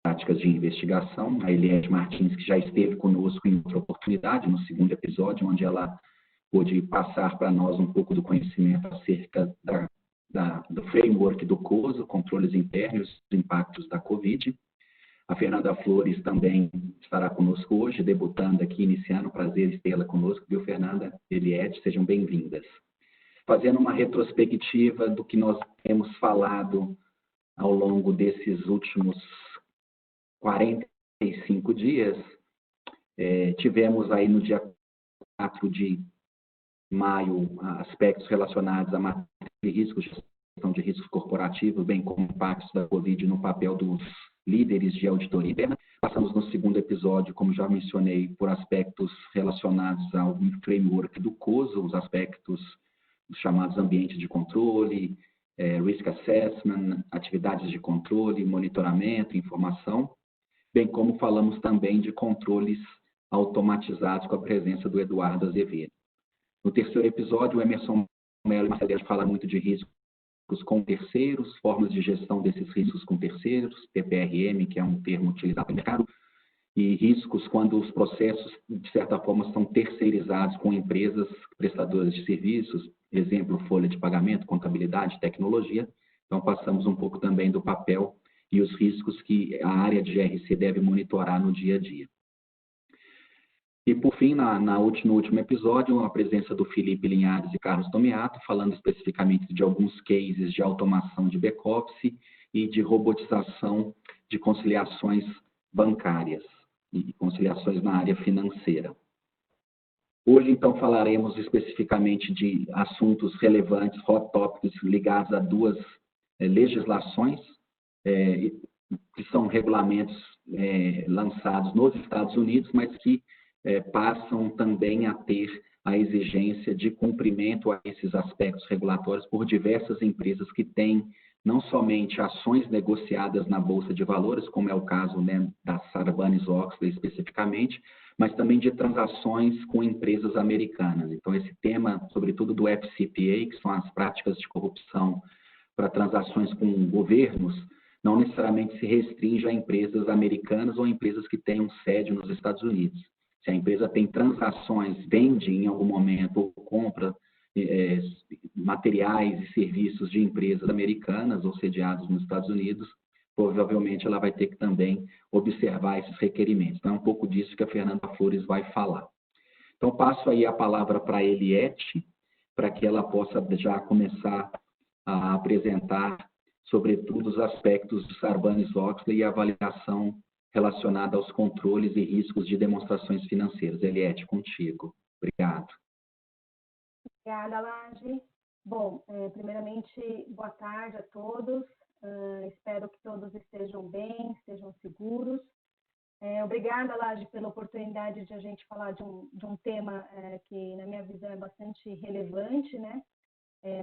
práticas de investigação, a Eliette Martins, que já esteve conosco em outra oportunidade, no segundo episódio, onde ela pôde passar para nós um pouco do conhecimento acerca do framework do COSO, controles internos, os impactos da Covid. A Fernanda Flores também estará conosco hoje, debutando aqui, iniciando. Prazer tê-la conosco, viu, Fernanda? Eliette, sejam bem-vindas. Fazendo uma retrospectiva do que nós temos falado ao longo desses últimos 45 dias, tivemos aí no dia 4 de maio aspectos relacionados a matéria de riscos, gestão de riscos corporativos, bem como impactos da Covid no papel dos líderes de auditoria interna. Passamos no segundo episódio, como já mencionei, por aspectos relacionados ao framework do COSO, os aspectos dos chamados ambientes de controle, risk assessment, atividades de controle, monitoramento, informação, bem como falamos também de controles automatizados com a presença do Eduardo Azevedo. No terceiro episódio, o Emerson Mello e Marcelo falam muito de riscos com terceiros, formas de gestão desses riscos com terceiros, TPRM, que é um termo utilizado no mercado, e riscos quando os processos, de certa forma, são terceirizados com empresas prestadoras de serviços, exemplo, folha de pagamento, contabilidade, tecnologia. Então, passamos um pouco também do papel e os riscos que a área de GRC deve monitorar no dia a dia. E, por fim, no último episódio, a presença do Felipe Linhares e Carlos Tomiato, falando especificamente de alguns cases de automação de back-office e de robotização de conciliações bancárias e conciliações na área financeira. Hoje, então, falaremos especificamente de assuntos relevantes, hot topics, ligados a duas legislações, que são regulamentos lançados nos Estados Unidos, mas que passam também a ter a exigência de cumprimento a esses aspectos regulatórios por diversas empresas que têm não somente ações negociadas na Bolsa de Valores, como é o caso, né, da Sarbanes-Oxley especificamente, mas também de transações com empresas americanas. Então, esse tema, sobretudo do FCPA, que são as práticas de corrupção para transações com governos, não necessariamente se restringe a empresas americanas ou empresas que tenham sede nos Estados Unidos. Se a empresa tem transações, vende em algum momento ou compra materiais e serviços de empresas americanas ou sediadas nos Estados Unidos, provavelmente ela vai ter que também observar esses requerimentos. Então, é um pouco disso que a Fernanda Flores vai falar. Então, passo aí a palavra para a Eliette, para que ela possa já começar a apresentar, sobretudo, os aspectos do Sarbanes-Oxley e a avaliação relacionada aos controles e riscos de demonstrações financeiras. Eliette, contigo. Obrigado. Obrigada, Laje. Bom, primeiramente, boa tarde a todos. Espero que todos estejam bem, estejam seguros. Obrigada, Laje, pela oportunidade de a gente falar de um tema que, na minha visão, é bastante relevante, né?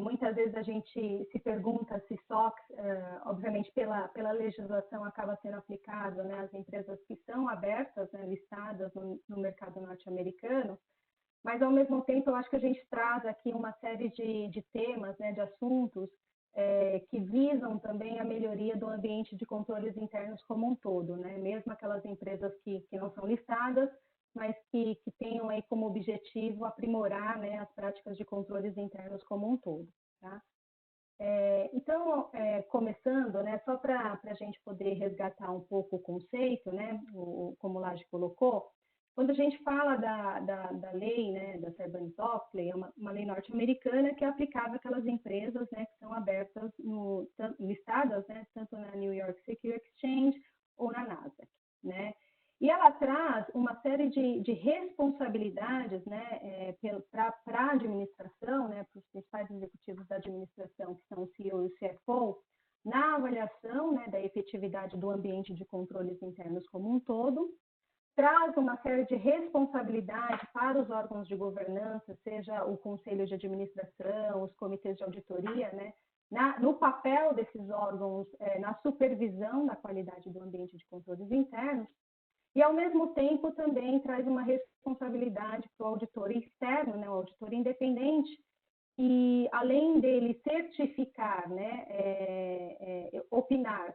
Muitas vezes a gente se pergunta se SOX, obviamente, pela legislação acaba sendo aplicado, né, às empresas que são abertas, né, listadas no mercado norte-americano, mas, ao mesmo tempo, eu acho que a gente traz aqui uma série de temas, né, de assuntos que visam também a melhoria do ambiente de controles internos como um todo, né? Mesmo aquelas empresas que não são listadas, mas que tenham aí como objetivo aprimorar, né, as práticas de controles internos como um todo, tá? Então, começando, né, só para a gente poder resgatar um pouco o conceito, né, como o Laje colocou, quando a gente fala da lei, né, da Sarbanes-Oxley, é uma lei norte-americana que é aplicável àquelas empresas, né, que são abertas, listadas, né, tanto na New York Security Exchange ou na Nasdaq, né? E ela traz uma série de responsabilidades, né, para a administração, né, para os principais executivos da administração, que são o CEO e o CFO, na avaliação, né, da efetividade do ambiente de controles internos como um todo, traz uma série de responsabilidade para os órgãos de governança, seja o conselho de administração, os comitês de auditoria, né, no papel desses órgãos, na supervisão da qualidade do ambiente de controles internos, e, ao mesmo tempo, também traz uma responsabilidade para o auditor externo, né, o auditor independente, e, além dele certificar, né, opinar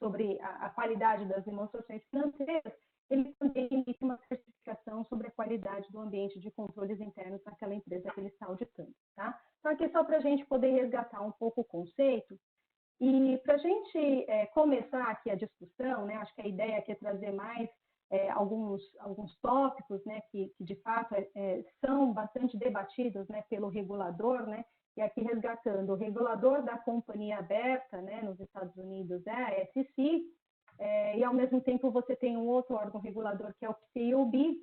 sobre a qualidade das demonstrações financeiras, ele também emite uma certificação sobre a qualidade do ambiente de controles internos naquela empresa que ele está auditando, tá? Então, aqui só para a gente poder resgatar um pouco o conceito. E para a gente começar aqui a discussão, né, acho que a ideia aqui é trazer mais alguns tópicos, né, que de fato são bastante debatidos, né, pelo regulador, né, e aqui resgatando o regulador da companhia aberta, né, nos Estados Unidos é a SEC, e ao mesmo tempo você tem um outro órgão regulador que é o PCAOB,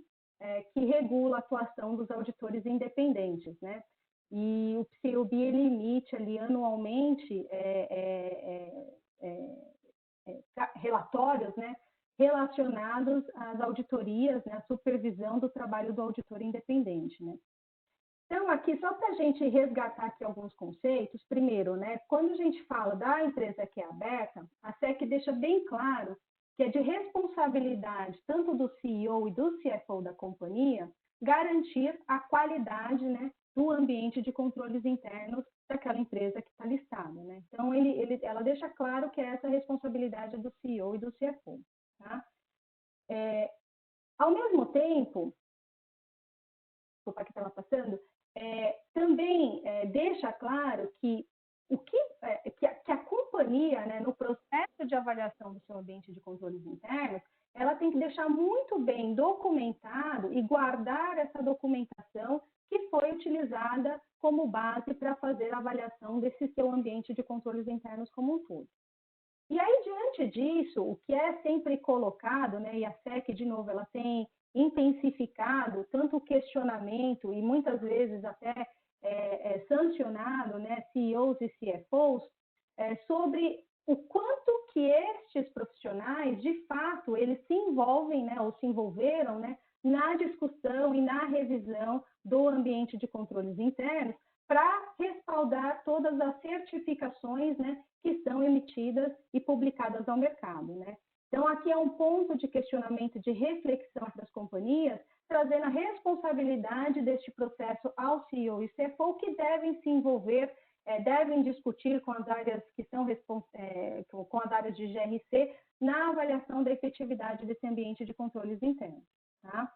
que regula a atuação dos auditores independentes, né? E o PCAOB ele emite ali anualmente relatórios, né, relacionados às auditorias, né, à supervisão do trabalho do auditor independente, né? Então, aqui, só para a gente resgatar aqui alguns conceitos, primeiro, né, quando a gente fala da empresa que é aberta, a SEC deixa bem claro que é de responsabilidade tanto do CEO e do CFO da companhia garantir a qualidade, né, do ambiente de controles internos daquela empresa que está listada, né? Então, ela deixa claro que essa responsabilidade é do CEO e do CFO, tá? Ao mesmo tempo, desculpa que estava passando, também deixa claro que a companhia, né, no processo de avaliação do seu ambiente de controles internos, ela tem que deixar muito bem documentado e guardar essa documentação que foi utilizada como base para fazer a avaliação desse seu ambiente de controles internos como um todo. E aí, diante disso, o que é sempre colocado, né, e a SEC, de novo, ela tem intensificado tanto o questionamento e muitas vezes até sancionado, né, CEOs e CFOs sobre o quanto que estes profissionais, de fato, eles se envolvem, né, ou se envolveram, né, na discussão e na revisão do ambiente de controles internos para respaldar todas as certificações, né, que são emitidas e publicadas ao mercado, né? Então, aqui é um ponto de questionamento, de reflexão para as companhias, trazendo a responsabilidade deste processo ao CEO e CFO, que devem se envolver, devem discutir com as áreas que são com as áreas de GRC na avaliação da efetividade desse ambiente de controles internos, tá?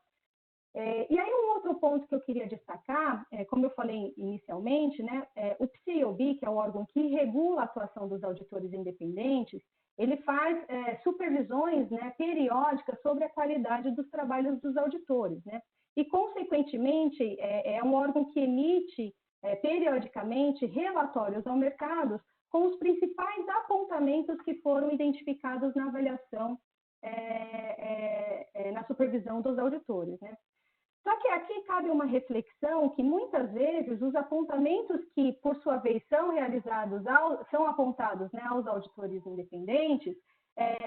E aí, um outro ponto que eu queria destacar, como eu falei inicialmente, né, o PCAOB, que é o órgão que regula a atuação dos auditores independentes, ele faz supervisões, né, periódicas sobre a qualidade dos trabalhos dos auditores, né? E, consequentemente, é um órgão que emite periodicamente relatórios ao mercado com os principais apontamentos que foram identificados na avaliação, na supervisão dos auditores, né? Só que aqui cabe uma reflexão que muitas vezes os apontamentos que, por sua vez, são apontados, né, aos auditores independentes,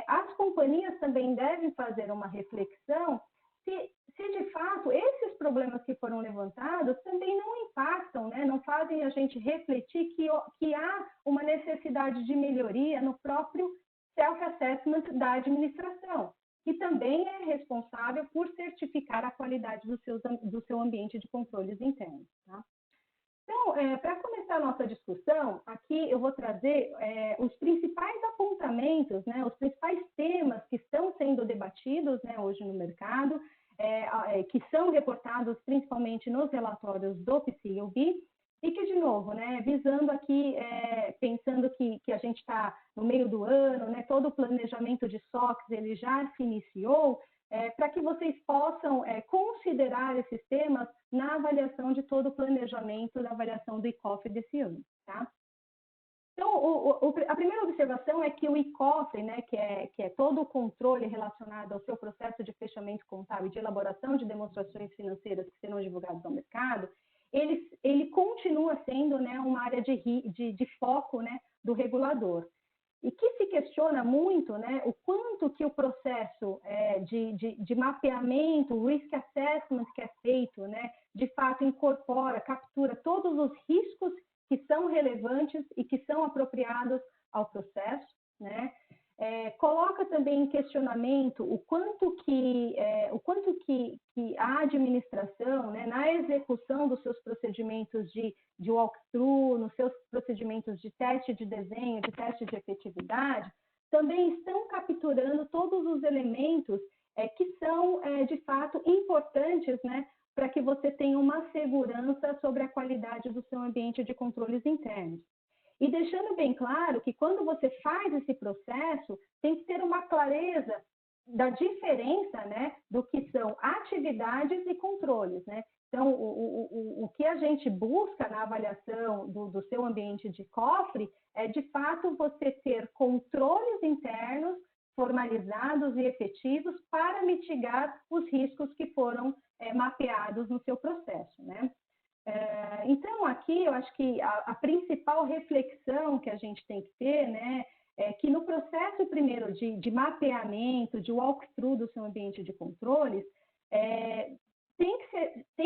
as companhias também devem fazer uma reflexão se de fato esses problemas que foram levantados também não impactam, né, não fazem a gente refletir que há uma necessidade de melhoria no próprio self-assessment da administração, que também é responsável por certificar a qualidade do seu ambiente de controles internos, tá? Então, para começar a nossa discussão, aqui eu vou trazer os principais apontamentos, né, os principais temas que estão sendo debatidos, né, hoje no mercado, que são reportados principalmente nos relatórios do PCAOB, e que, de novo, né, visando aqui, pensando que a gente está no meio do ano, né, todo o planejamento de SOX ele já se iniciou, para que vocês possam considerar esses temas na avaliação de todo o planejamento da avaliação do ICOF desse ano, tá? Então, a primeira observação é que o ICOF, né, que é todo o controle relacionado ao seu processo de fechamento contábil e de elaboração de demonstrações financeiras que serão divulgadas ao mercado, ele continua sendo, né, uma área de foco, né, do regulador. E que se questiona muito, né, o quanto que o processo de mapeamento, o risk assessment que é feito, né, de fato captura todos os riscos que são relevantes e que são apropriados ao processo, né? Coloca também em questionamento o quanto que a administração, né, na execução dos seus procedimentos de walkthrough, nos seus procedimentos de teste de desenho, de teste de efetividade, também estão capturando todos os elementos que são, de fato, importantes, né, para que você tenha uma segurança sobre a qualidade do seu ambiente de controles internos. E deixando bem claro que quando você faz esse processo, tem que ter uma clareza da diferença, né, do que são atividades e controles, né? Então, o que a gente busca na avaliação do seu ambiente de cofre é, de fato, você ter controles internos formalizados e efetivos para mitigar os riscos que foram mapeados no seu processo, né? Então, aqui, eu acho que a principal reflexão que a gente tem que ter, né, é que no processo primeiro de mapeamento, de walkthrough do seu ambiente de controles, tem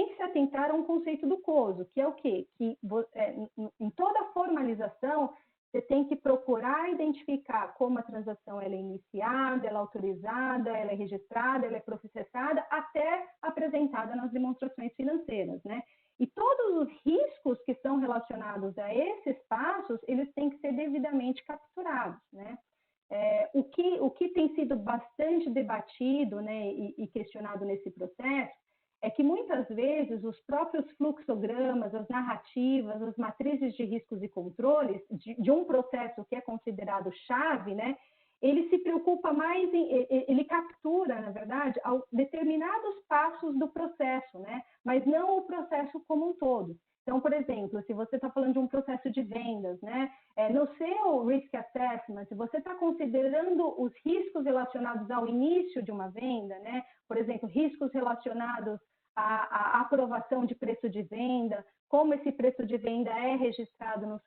que se atentar a um conceito do COSO, que é o quê? Que em toda formalização, você tem que procurar identificar como a transação ela é iniciada, ela é autorizada, ela é registrada, ela é processada, até apresentada nas demonstrações financeiras, né? E todos os riscos que são relacionados a esses passos, eles têm que ser devidamente capturados, né? O que tem sido bastante debatido, né, e questionado nesse processo é que muitas vezes os próprios fluxogramas, as narrativas, as matrizes de riscos e controles de um processo que é considerado chave, né, ele se preocupa mais ele captura, na verdade, determinados passos do processo, né, mas não o processo como um todo. Então, por exemplo, se você está falando de um processo de vendas, né, no seu risk assessment, se você está considerando os riscos relacionados ao início de uma venda, né, por exemplo, riscos relacionados à aprovação de preço de venda, como esse preço de venda é registrado nos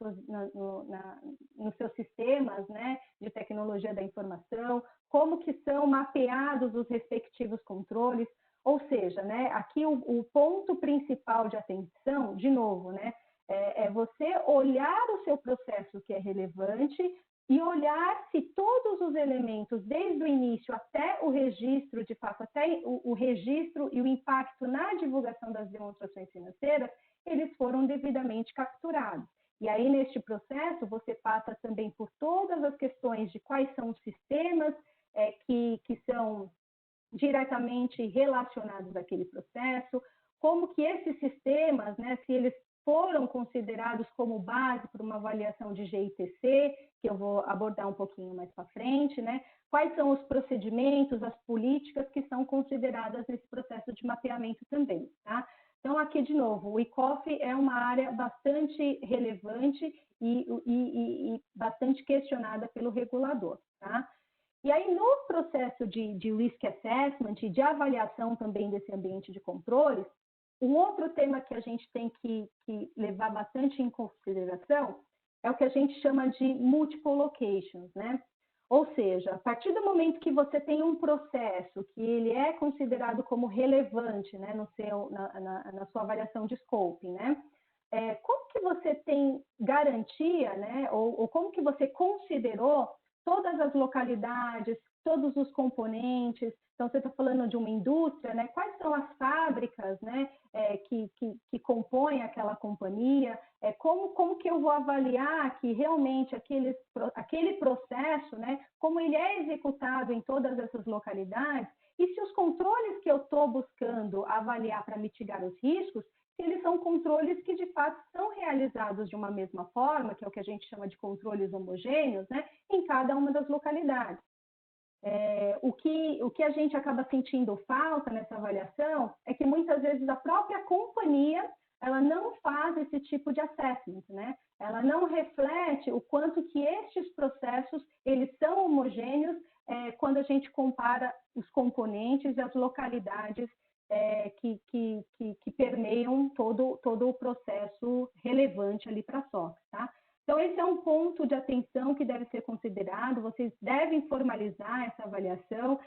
seus sistemas, né, de tecnologia da informação, como que são mapeados os respectivos controles. Ou seja, né, aqui o ponto principal de atenção, de novo, né, é você olhar o seu processo que é relevante e olhar se todos os elementos, desde o início até o registro, de fato, até o registro e o impacto na divulgação das demonstrações financeiras, eles foram devidamente capturados. E aí, neste processo, você passa também por todas as questões de quais são os sistemas que são diretamente relacionados àquele processo, como que esses sistemas, né, se eles foram considerados como base para uma avaliação de GITC, que eu vou abordar um pouquinho mais para frente, né, quais são os procedimentos, as políticas que são consideradas nesse processo de mapeamento também, tá? Então, aqui, de novo, o ICOF é uma área bastante relevante e bastante questionada pelo regulador, tá? E aí, no processo de risk assessment e de avaliação também desse ambiente de controles, um outro tema que a gente tem que levar bastante em consideração é o que a gente chama de multiple locations, né? Ou seja, a partir do momento que você tem um processo que ele é considerado como relevante, né, na sua avaliação de scoping, né? Como que você tem garantia, né, ou como que você considerou todas as localidades, todos os componentes? Então, você está falando de uma indústria, né? Quais são as fábricas, né, que compõem aquela companhia? Como que eu vou avaliar que realmente aquele processo, né, como ele é executado em todas essas localidades? E se os controles que eu estou buscando avaliar para mitigar os riscos, se eles são controles que, de fato, são realizados de uma mesma forma, que é o que a gente chama de controles homogêneos, né, em cada uma das localidades. O que a gente acaba sentindo falta nessa avaliação é que, muitas vezes, a própria companhia ela não faz esse tipo de assessment, né? Ela não reflete o quanto que estes processos eles são homogêneos quando a gente compara os componentes e as localidades que permeiam todo o processo relevante ali para a SOX, tá? Então, esse é um ponto de atenção que deve ser considerado. Vocês devem formalizar essa avaliação,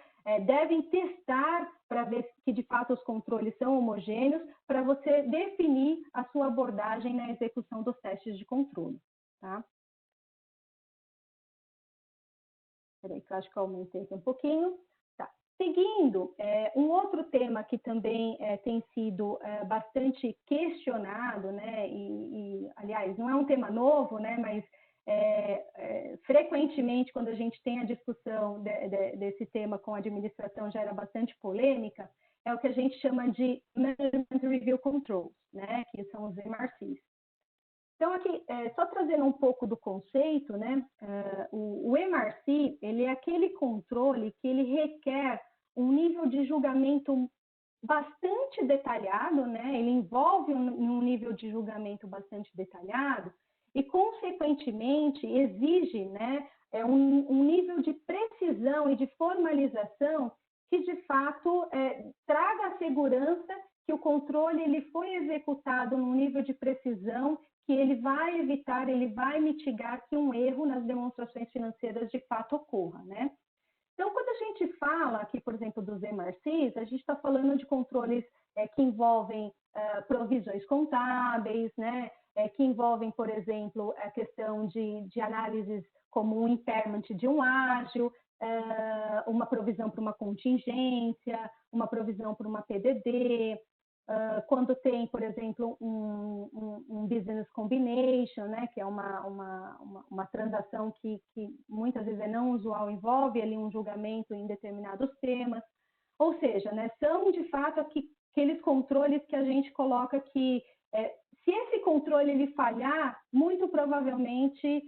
devem testar para ver que, de fato, os controles são homogêneos, para você definir a sua abordagem na execução dos testes de controle, tá? Espera aí, que eu acho que eu aumentei aqui um pouquinho. Tá. Seguindo, um outro tema que também tem sido bastante questionado, né, aliás, não é um tema novo, né, mas frequentemente, quando a gente tem a discussão desse tema com a administração, gera bastante polêmica, é o que a gente chama de Management Review Controls, né, que são os MRCs. Então, aqui, só trazendo um pouco do conceito, né, o MRC, ele é aquele controle que ele requer um nível de julgamento bastante detalhado, né, ele envolve um nível de julgamento bastante detalhado e, consequentemente, exige, né, um nível de precisão e de formalização que, de fato, traga a segurança que o controle ele foi executado num nível de precisão que ele vai evitar, ele vai mitigar que um erro nas demonstrações financeiras de fato ocorra, né? Então, quando a gente fala aqui, por exemplo, dos MRCs, a gente está falando de controles que envolvem provisões contábeis, né? Que envolvem, por exemplo, a questão de análises como um impairment de um ágio, uma provisão para uma contingência, uma provisão para uma PDD, quando tem, por exemplo, um business combination, né, que é uma transação que muitas vezes é não usual, envolve ali um julgamento em determinados temas. Ou seja, né, são de fato aqueles controles que a gente coloca que, se esse controle ele falhar, muito provavelmente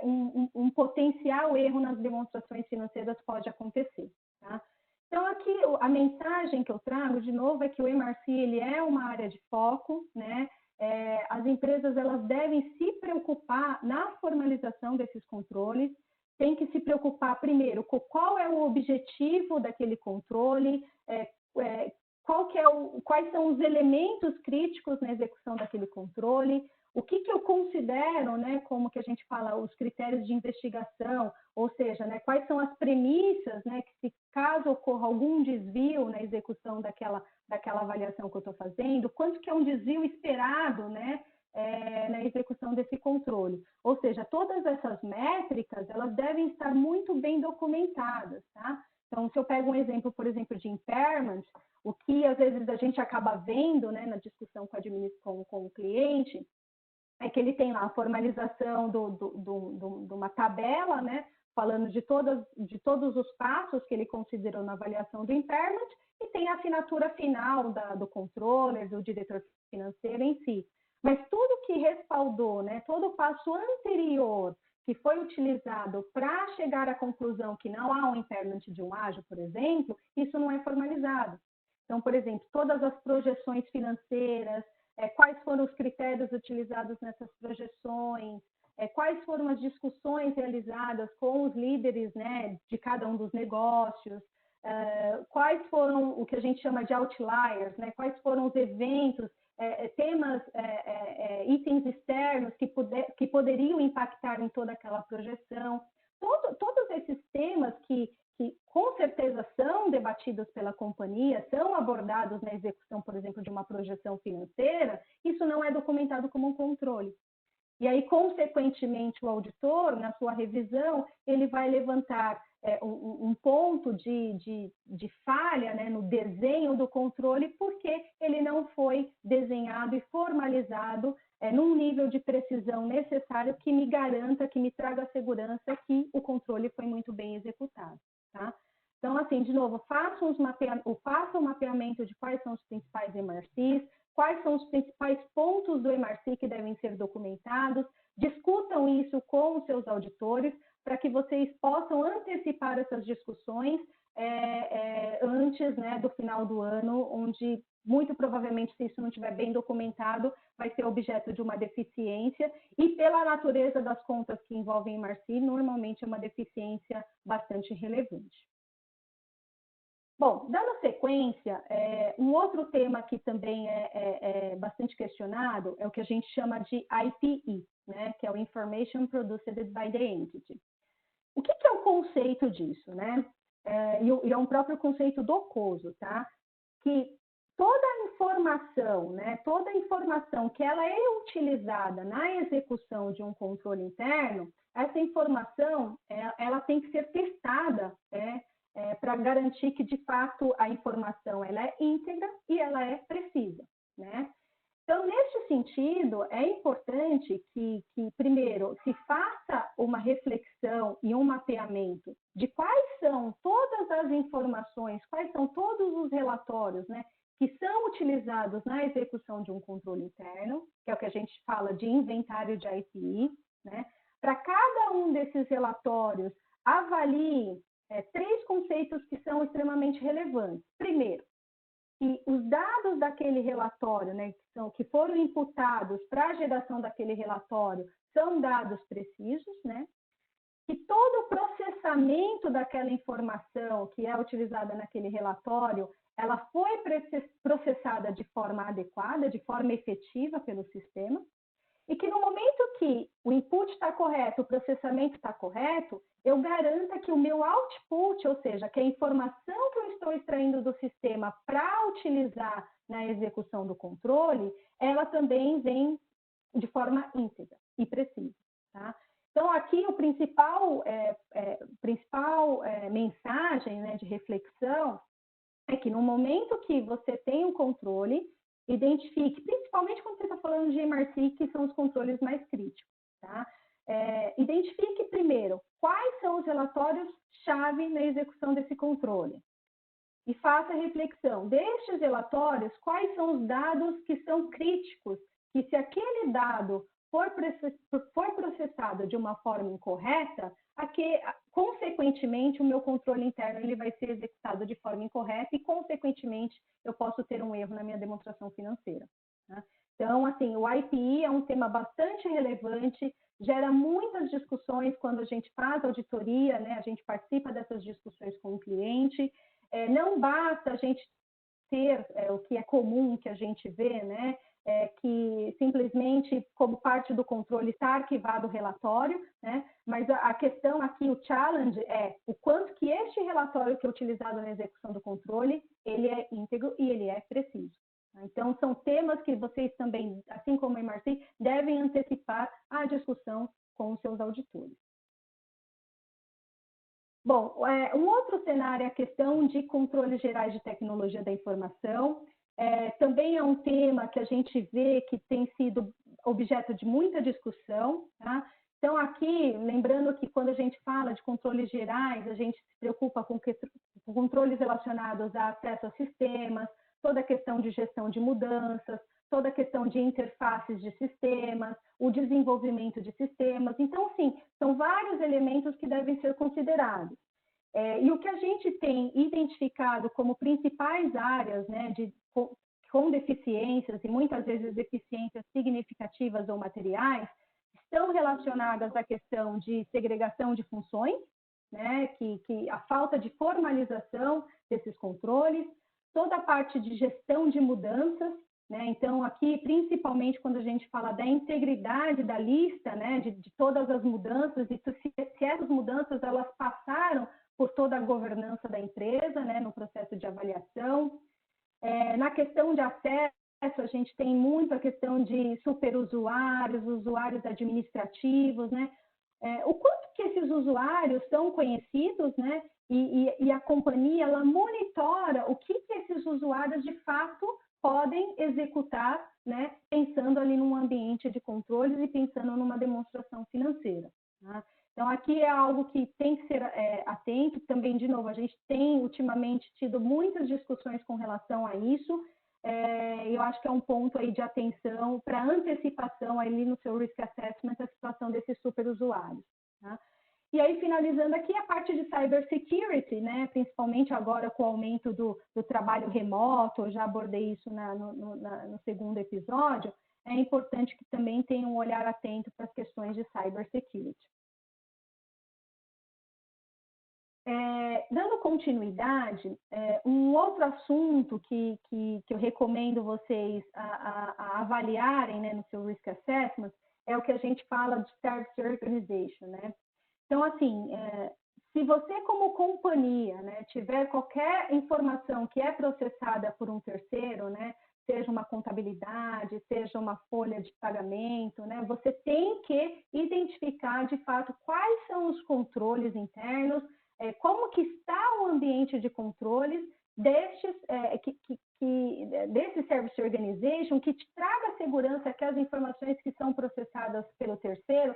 um potencial erro nas demonstrações financeiras pode acontecer, tá? Então, aqui, a mensagem que eu trago, de novo, é que o MRC ele é uma área de foco, né? As empresas elas devem se preocupar na formalização desses controles, tem que se preocupar, primeiro, com qual é o objetivo daquele controle, quais são os elementos críticos na execução daquele controle, o que eu considero, né, como que a gente fala, os critérios de investigação, ou seja, né, quais são as premissas, né, que se caso ocorra algum desvio na execução daquela avaliação que eu estou fazendo, quanto que é um desvio esperado, né, na execução desse controle. Ou seja, todas essas métricas, elas devem estar muito bem documentadas, tá? Então, se eu pego um exemplo, por exemplo, de impairment, o que às vezes a gente acaba vendo, né, na discussão com o cliente, é que ele tem lá a formalização de uma tabela, né, falando de todos os passos que ele considerou na avaliação do impairment, e tem a assinatura final do controller, do diretor financeiro em si. Mas tudo que respaldou, né, todo o passo anterior que foi utilizado para chegar à conclusão que não há um impairment de um ágio, por exemplo, isso não é formalizado. Então, por exemplo, todas as projeções financeiras, quais foram os critérios utilizados nessas projeções, quais foram as discussões realizadas com os líderes, né, de cada um dos negócios, quais foram o que a gente chama de outliers, né, quais foram os eventos, temas, itens externos que poderiam impactar em toda aquela projeção. Todos esses temas que com certeza são debatidos pela companhia, são abordados na execução, por exemplo, de uma projeção financeira, isso não é documentado como um controle. E aí, consequentemente, o auditor, na sua revisão, ele vai levantar um ponto de falha, né, no desenho do controle, porque ele não foi desenhado e formalizado num nível de precisão necessário que me garanta, que me traga a segurança que o controle foi muito bem executado. Tá? Então, assim, de novo, faça um mapeamento de quais são os principais MRCs, quais são os principais pontos do MRC que devem ser documentados, discutam isso com os seus auditores, para que vocês possam antecipar essas discussões antes, né, do final do ano, onde, muito provavelmente, se isso não estiver bem documentado, vai ser objeto de uma deficiência, e pela natureza das contas que envolvem MRC, normalmente é uma deficiência bastante relevante. Bom, dando sequência, um outro tema que também é bastante questionado é o que a gente chama de IPE, né, que é o Information Produced by the Entity. O que é o conceito disso, né? E é um próprio conceito do COSO, tá? Que toda a informação, né, toda a informação que ela é utilizada na execução de um controle interno, essa informação, ela tem que ser testada, para garantir que, de fato, a informação ela é íntegra e ela é precisa, né? Então, neste sentido, é importante que, primeiro, se faça uma reflexão e um mapeamento de quais são todas as informações, quais são todos os relatórios, né, que são utilizados na execução de um controle interno, que é o que a gente fala de inventário de IPI, né? Para cada um desses relatórios, avalie 3 conceitos que são extremamente relevantes. Primeiro, que os dados daquele relatório, né, que foram imputados para a geração daquele relatório, são dados precisos, né? Que todo o processamento daquela informação que é utilizada naquele relatório, ela foi processada de forma adequada, de forma efetiva pelo sistema, e que no momento que o input está correto, o processamento está correto, eu garanta que o meu output, ou seja, que a informação que eu estou extraindo do sistema para utilizar na execução do controle, ela também vem de forma íntegra e precisa. Tá? Então, aqui o principal mensagem, né, de reflexão é que no momento que você tem um controle, identifique, principalmente quando você está falando de MRC, que são os controles mais críticos, tá? Identifique primeiro quais são os relatórios-chave na execução desse controle. E faça a reflexão destes relatórios, quais são os dados que são críticos, que se aquele dado for processado de uma forma incorreta, consequentemente, o meu controle interno ele vai ser executado de forma incorreta e, consequentemente, eu posso ter um erro na minha demonstração financeira. Né? Então, assim, o IPI é um tema bastante relevante, gera muitas discussões quando a gente faz auditoria, né? A gente participa dessas discussões com o cliente. Não basta a gente ter o que é comum que a gente vê, né? Que simplesmente, como parte do controle, está arquivado o relatório, né? Mas a questão aqui, o challenge é o quanto que este relatório que é utilizado na execução do controle, ele é íntegro e ele é preciso. Então, são temas que vocês também, assim como a MRC, devem antecipar a discussão com os seus auditores. Bom, um outro cenário é a questão de controles gerais de tecnologia da informação. Também é um tema que a gente vê que tem sido objeto de muita discussão, tá? Então, aqui, lembrando que quando a gente fala de controles gerais, a gente se preocupa com controles relacionados a acesso a sistemas, toda a questão de gestão de mudanças, toda a questão de interfaces de sistemas, o desenvolvimento de sistemas. Então, sim, são vários elementos que devem ser considerados. E o que a gente tem identificado como principais áreas, né, com deficiências, e muitas vezes deficiências significativas ou materiais, estão relacionadas à questão de segregação de funções, né, que a falta de formalização desses controles, toda a parte de gestão de mudanças, né? Então, aqui, principalmente quando a gente fala da integridade da lista, né, de todas as mudanças, e se essas mudanças elas passaram por toda a governança da empresa, né, no processo de avaliação. Na questão de acesso, a gente tem muito a questão de superusuários, usuários administrativos, né? O quanto que esses usuários são conhecidos, né? E a companhia, ela monitora o que esses usuários, de fato, podem executar, né? Pensando ali num ambiente de controles e pensando numa demonstração financeira. Tá? Então, aqui é algo que tem que ser atento. Também, de novo, a gente tem ultimamente tido muitas discussões com relação a isso. Eu acho que é um ponto aí de atenção para antecipação ali no seu risk assessment, a situação desses superusuários. Tá? E aí, finalizando aqui, a parte de cybersecurity, né? Principalmente agora com o aumento do trabalho remoto, eu já abordei isso no segundo episódio, é importante que também tenha um olhar atento para as questões de cybersecurity. Dando continuidade, um outro assunto que eu recomendo vocês a avaliarem, né, no seu risk assessment é o que a gente fala de service organization, né? Então, assim, se você como companhia, né, tiver qualquer informação que é processada por um terceiro, né, seja uma contabilidade, seja uma folha de pagamento, né, você tem que identificar, de fato, quais são os controles internos, como que está o ambiente de controles desses Service Organization, que te traga segurança que as informações que são processadas pelo terceiro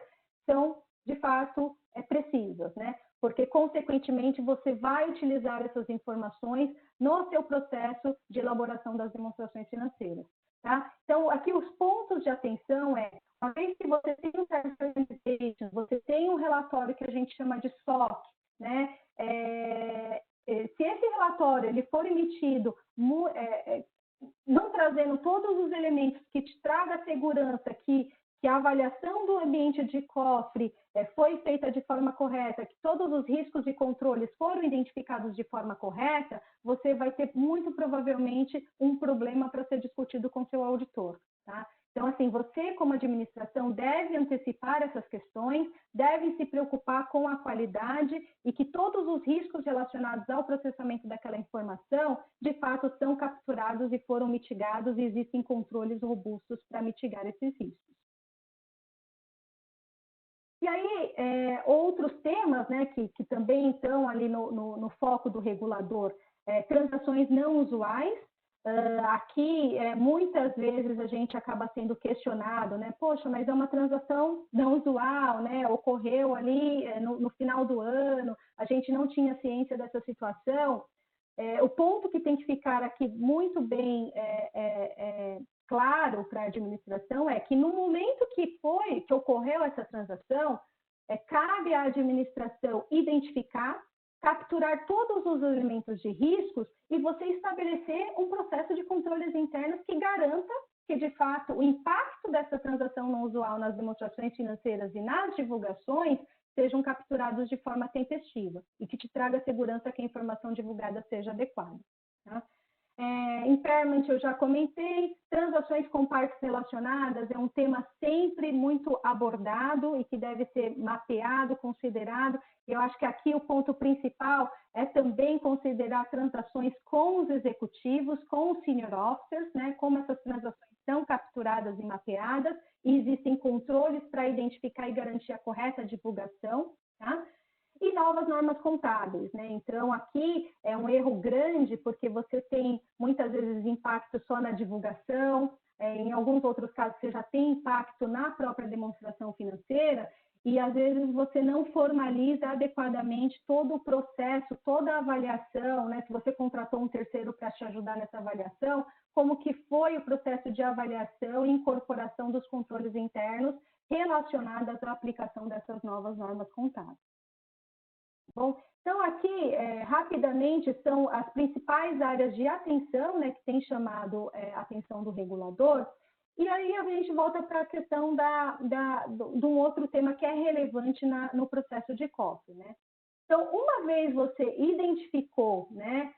são, de fato, precisas, né? Porque, consequentemente, você vai utilizar essas informações no seu processo de elaboração das demonstrações financeiras. Tá? Então, aqui os pontos de atenção uma vez que você tem um Service Organization, você tem um relatório que a gente chama de SOC, né? Se esse relatório ele for emitido não trazendo todos os elementos que te traga segurança, que a avaliação do ambiente de cofre foi feita de forma correta, que todos os riscos e controles foram identificados de forma correta, você vai ter muito provavelmente um problema para ser discutido com seu auditor, tá? Então, assim, você como administração deve antecipar essas questões, deve se preocupar com a qualidade e que todos os riscos relacionados ao processamento daquela informação, de fato, são capturados e foram mitigados e existem controles robustos para mitigar esses riscos. E aí, outros temas, né, que também estão ali no foco do regulador, transações não usuais. Aqui, muitas vezes, a gente acaba sendo questionado, né? Poxa, mas é uma transação não usual, né? Ocorreu ali no final do ano, a gente não tinha ciência dessa situação. O ponto que tem que ficar aqui muito bem claro para a administração é que no momento que ocorreu essa transação, cabe à administração identificar, capturar todos os elementos de riscos e você estabelecer um processo de controles internos que garanta que, de fato, o impacto dessa transação não usual nas demonstrações financeiras e nas divulgações sejam capturados de forma tempestiva e que te traga segurança que a informação divulgada seja adequada. Tá? Impairment eu já comentei, transações com partes relacionadas é um tema sempre muito abordado e que deve ser mapeado, considerado. Eu acho que aqui o ponto principal é também considerar transações com os executivos, com os senior officers, né, como essas transações são capturadas e mapeadas, e existem controles para identificar e garantir a correta divulgação, tá? E novas normas contábeis, né? Então, aqui é um erro grande, porque você tem, muitas vezes, impacto só na divulgação, em alguns outros casos, você já tem impacto na própria demonstração financeira, e, às vezes, você não formaliza adequadamente todo o processo, toda a avaliação, né? Se você contratou um terceiro para te ajudar nessa avaliação, como que foi o processo de avaliação e incorporação dos controles internos relacionados à aplicação dessas novas normas contábeis. Bom, então aqui, rapidamente, são as principais áreas de atenção, né, que tem chamado a atenção do regulador, e aí a gente volta para a questão de um outro tema que é relevante no processo de COF, né? Então, uma vez você identificou, né,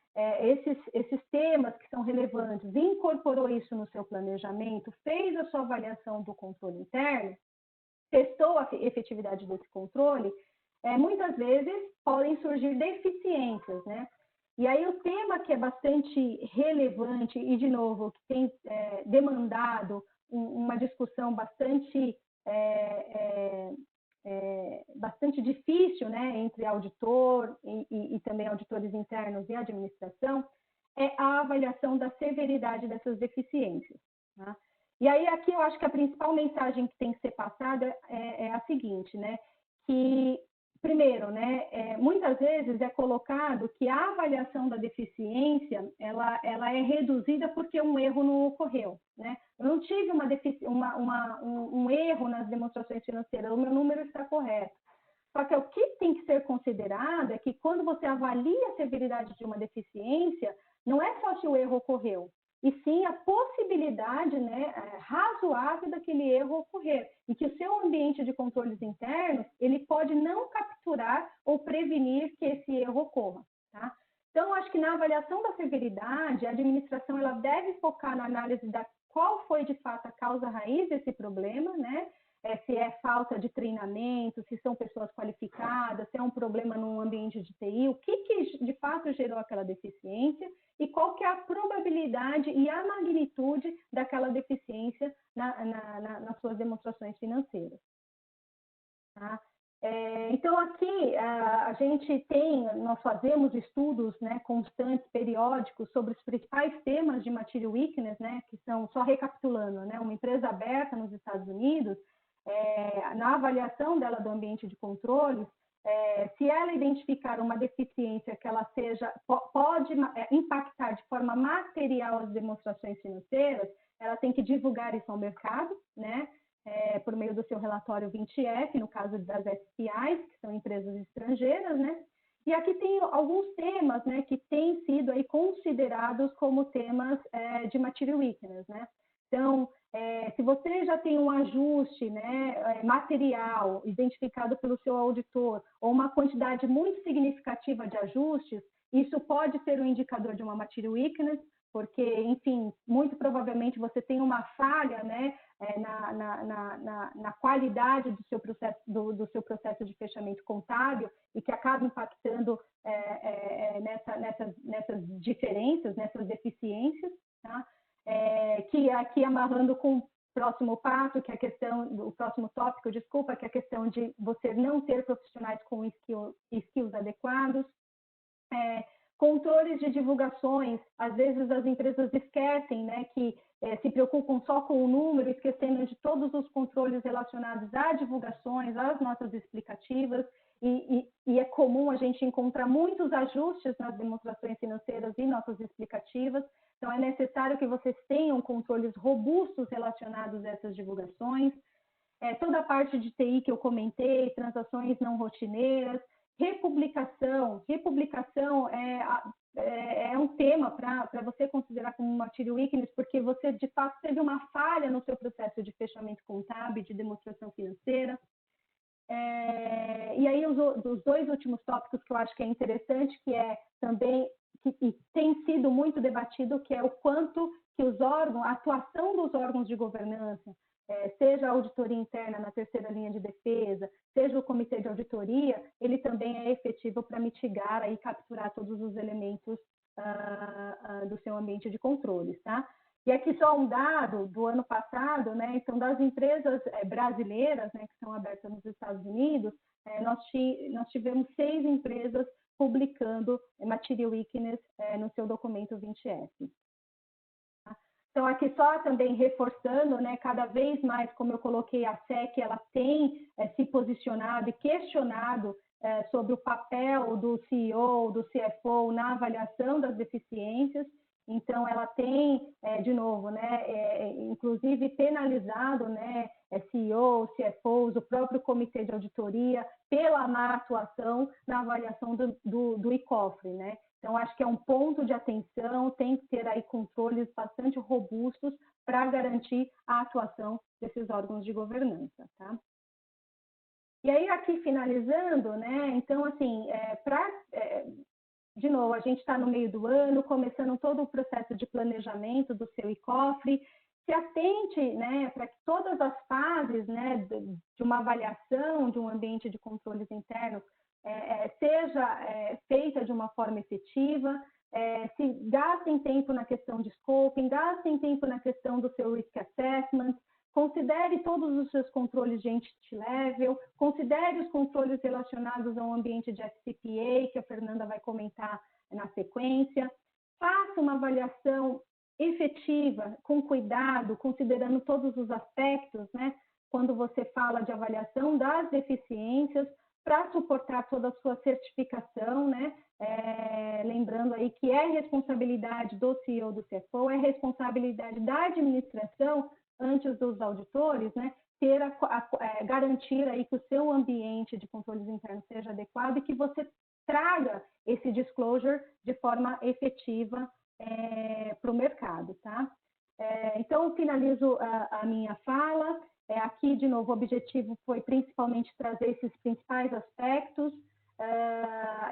esses temas que são relevantes, incorporou isso no seu planejamento, fez a sua avaliação do controle interno, testou a efetividade desse controle, muitas vezes podem surgir deficiências, né? E aí o tema que é bastante relevante e, de novo, que tem demandado uma discussão bastante difícil, né, entre auditor e também auditores internos e administração, é a avaliação da severidade dessas deficiências, tá? E aí aqui eu acho que a principal mensagem que tem que ser passada é a seguinte, né, que primeiro, né, muitas vezes é colocado que a avaliação da deficiência, ela é reduzida porque um erro não ocorreu, né? Eu não tive um erro nas demonstrações financeiras, o meu número está correto. Só que o que tem que ser considerado é que quando você avalia a severidade de uma deficiência, não é só se o erro ocorreu, e sim a possibilidade, né, razoável daquele erro ocorrer, e que o seu ambiente de controles internos, ele pode não capturar ou prevenir que esse erro ocorra, tá? Então, acho que na avaliação da severidade, a administração ela deve focar na análise da qual foi, de fato, a causa raiz desse problema, né? Se é falta de treinamento, se são pessoas qualificadas, se é um problema no ambiente de TI, o que de fato gerou aquela deficiência e qual que é a probabilidade e a magnitude daquela deficiência nas suas demonstrações financeiras. Tá? Então, aqui, nós fazemos estudos, né, constantes, periódicos, sobre os principais temas de Material Weakness, né, que são, só recapitulando, né, uma empresa aberta nos Estados Unidos, na avaliação dela do ambiente de controles, se ela identificar uma deficiência que ela pode impactar de forma material as demonstrações financeiras, ela tem que divulgar isso ao mercado, né, por meio do seu relatório 20F, no caso das SPIs, que são empresas estrangeiras, né? E aqui tem alguns temas, né, que têm sido aí considerados como temas de Material Weakness, né? Então, se você já tem um ajuste, né, material identificado pelo seu auditor, ou uma quantidade muito significativa de ajustes, isso pode ser um indicador de uma Material Weakness, porque, enfim, muito provavelmente você tem uma falha, né, na qualidade do seu processo de fechamento contábil e que acaba impactando nessas diferenças, nessas deficiências, tá? Que aqui amarrando com o próximo passo, que é a questão, o próximo tópico, desculpa, que é a questão de você não ter profissionais com skills adequados. Controles de divulgações, às vezes as empresas esquecem, né, que se preocupam só com o número, esquecendo de todos os controles relacionados a divulgações, às notas explicativas, e é comum a gente encontrar muitos ajustes nas demonstrações financeiras e notas explicativas, então é necessário que vocês tenham controles robustos relacionados a essas divulgações. Toda a parte de TI que eu comentei, transações não rotineiras, republicação é um tema para você considerar como Material Weakness, porque você, de fato, teve uma falha no seu processo de fechamento contábil, de demonstração financeira. E aí, os dois últimos tópicos que eu acho que é interessante, que é também, que tem sido muito debatido, que é o quanto que a atuação dos órgãos de governança, seja a auditoria interna na terceira linha de defesa, seja o comitê de auditoria, ele também é efetivo para mitigar e capturar todos os elementos do seu ambiente de controles, tá? E aqui só um dado do ano passado, né? Então, das empresas brasileiras, né, que são abertas nos Estados Unidos, nós tivemos 6 empresas publicando Material Weakness no seu documento 20F. Então, aqui só também reforçando, né, cada vez mais, como eu coloquei, a SEC, ela tem se posicionado e questionado sobre o papel do CEO, do CFO na avaliação das deficiências. Então, ela tem, de novo, né, inclusive penalizado, né, CEO, CFOs, o próprio comitê de auditoria, pela má atuação na avaliação do ICOFRE, né? Então, acho que é um ponto de atenção, tem que ter aí controles bastante robustos para garantir a atuação desses órgãos de governança, tá? E aí, aqui finalizando, né, então, assim, de novo, a gente está no meio do ano, começando todo o processo de planejamento do seu ICOFRE, se atente, né, para que todas as fases, né, de uma avaliação de um ambiente de controles internos seja feita de uma forma efetiva, se gastem tempo na questão de scoping, gastem tempo na questão do seu risk assessment, considere todos os seus controles de entity level, considere os controles relacionados ao ambiente de FCPA, que a Fernanda vai comentar na sequência, faça uma avaliação efetiva, com cuidado, considerando todos os aspectos, né, quando você fala de avaliação das deficiências, para suportar toda a sua certificação, né? Lembrando aí que é responsabilidade do CEO, do CFO, é responsabilidade da administração, antes dos auditores, né? Garantir aí que o seu ambiente de controles internos seja adequado e que você traga esse disclosure de forma efetiva para o mercado, tá? Então, finalizo a minha fala. Aqui, de novo, o objetivo foi principalmente trazer esses principais aspectos.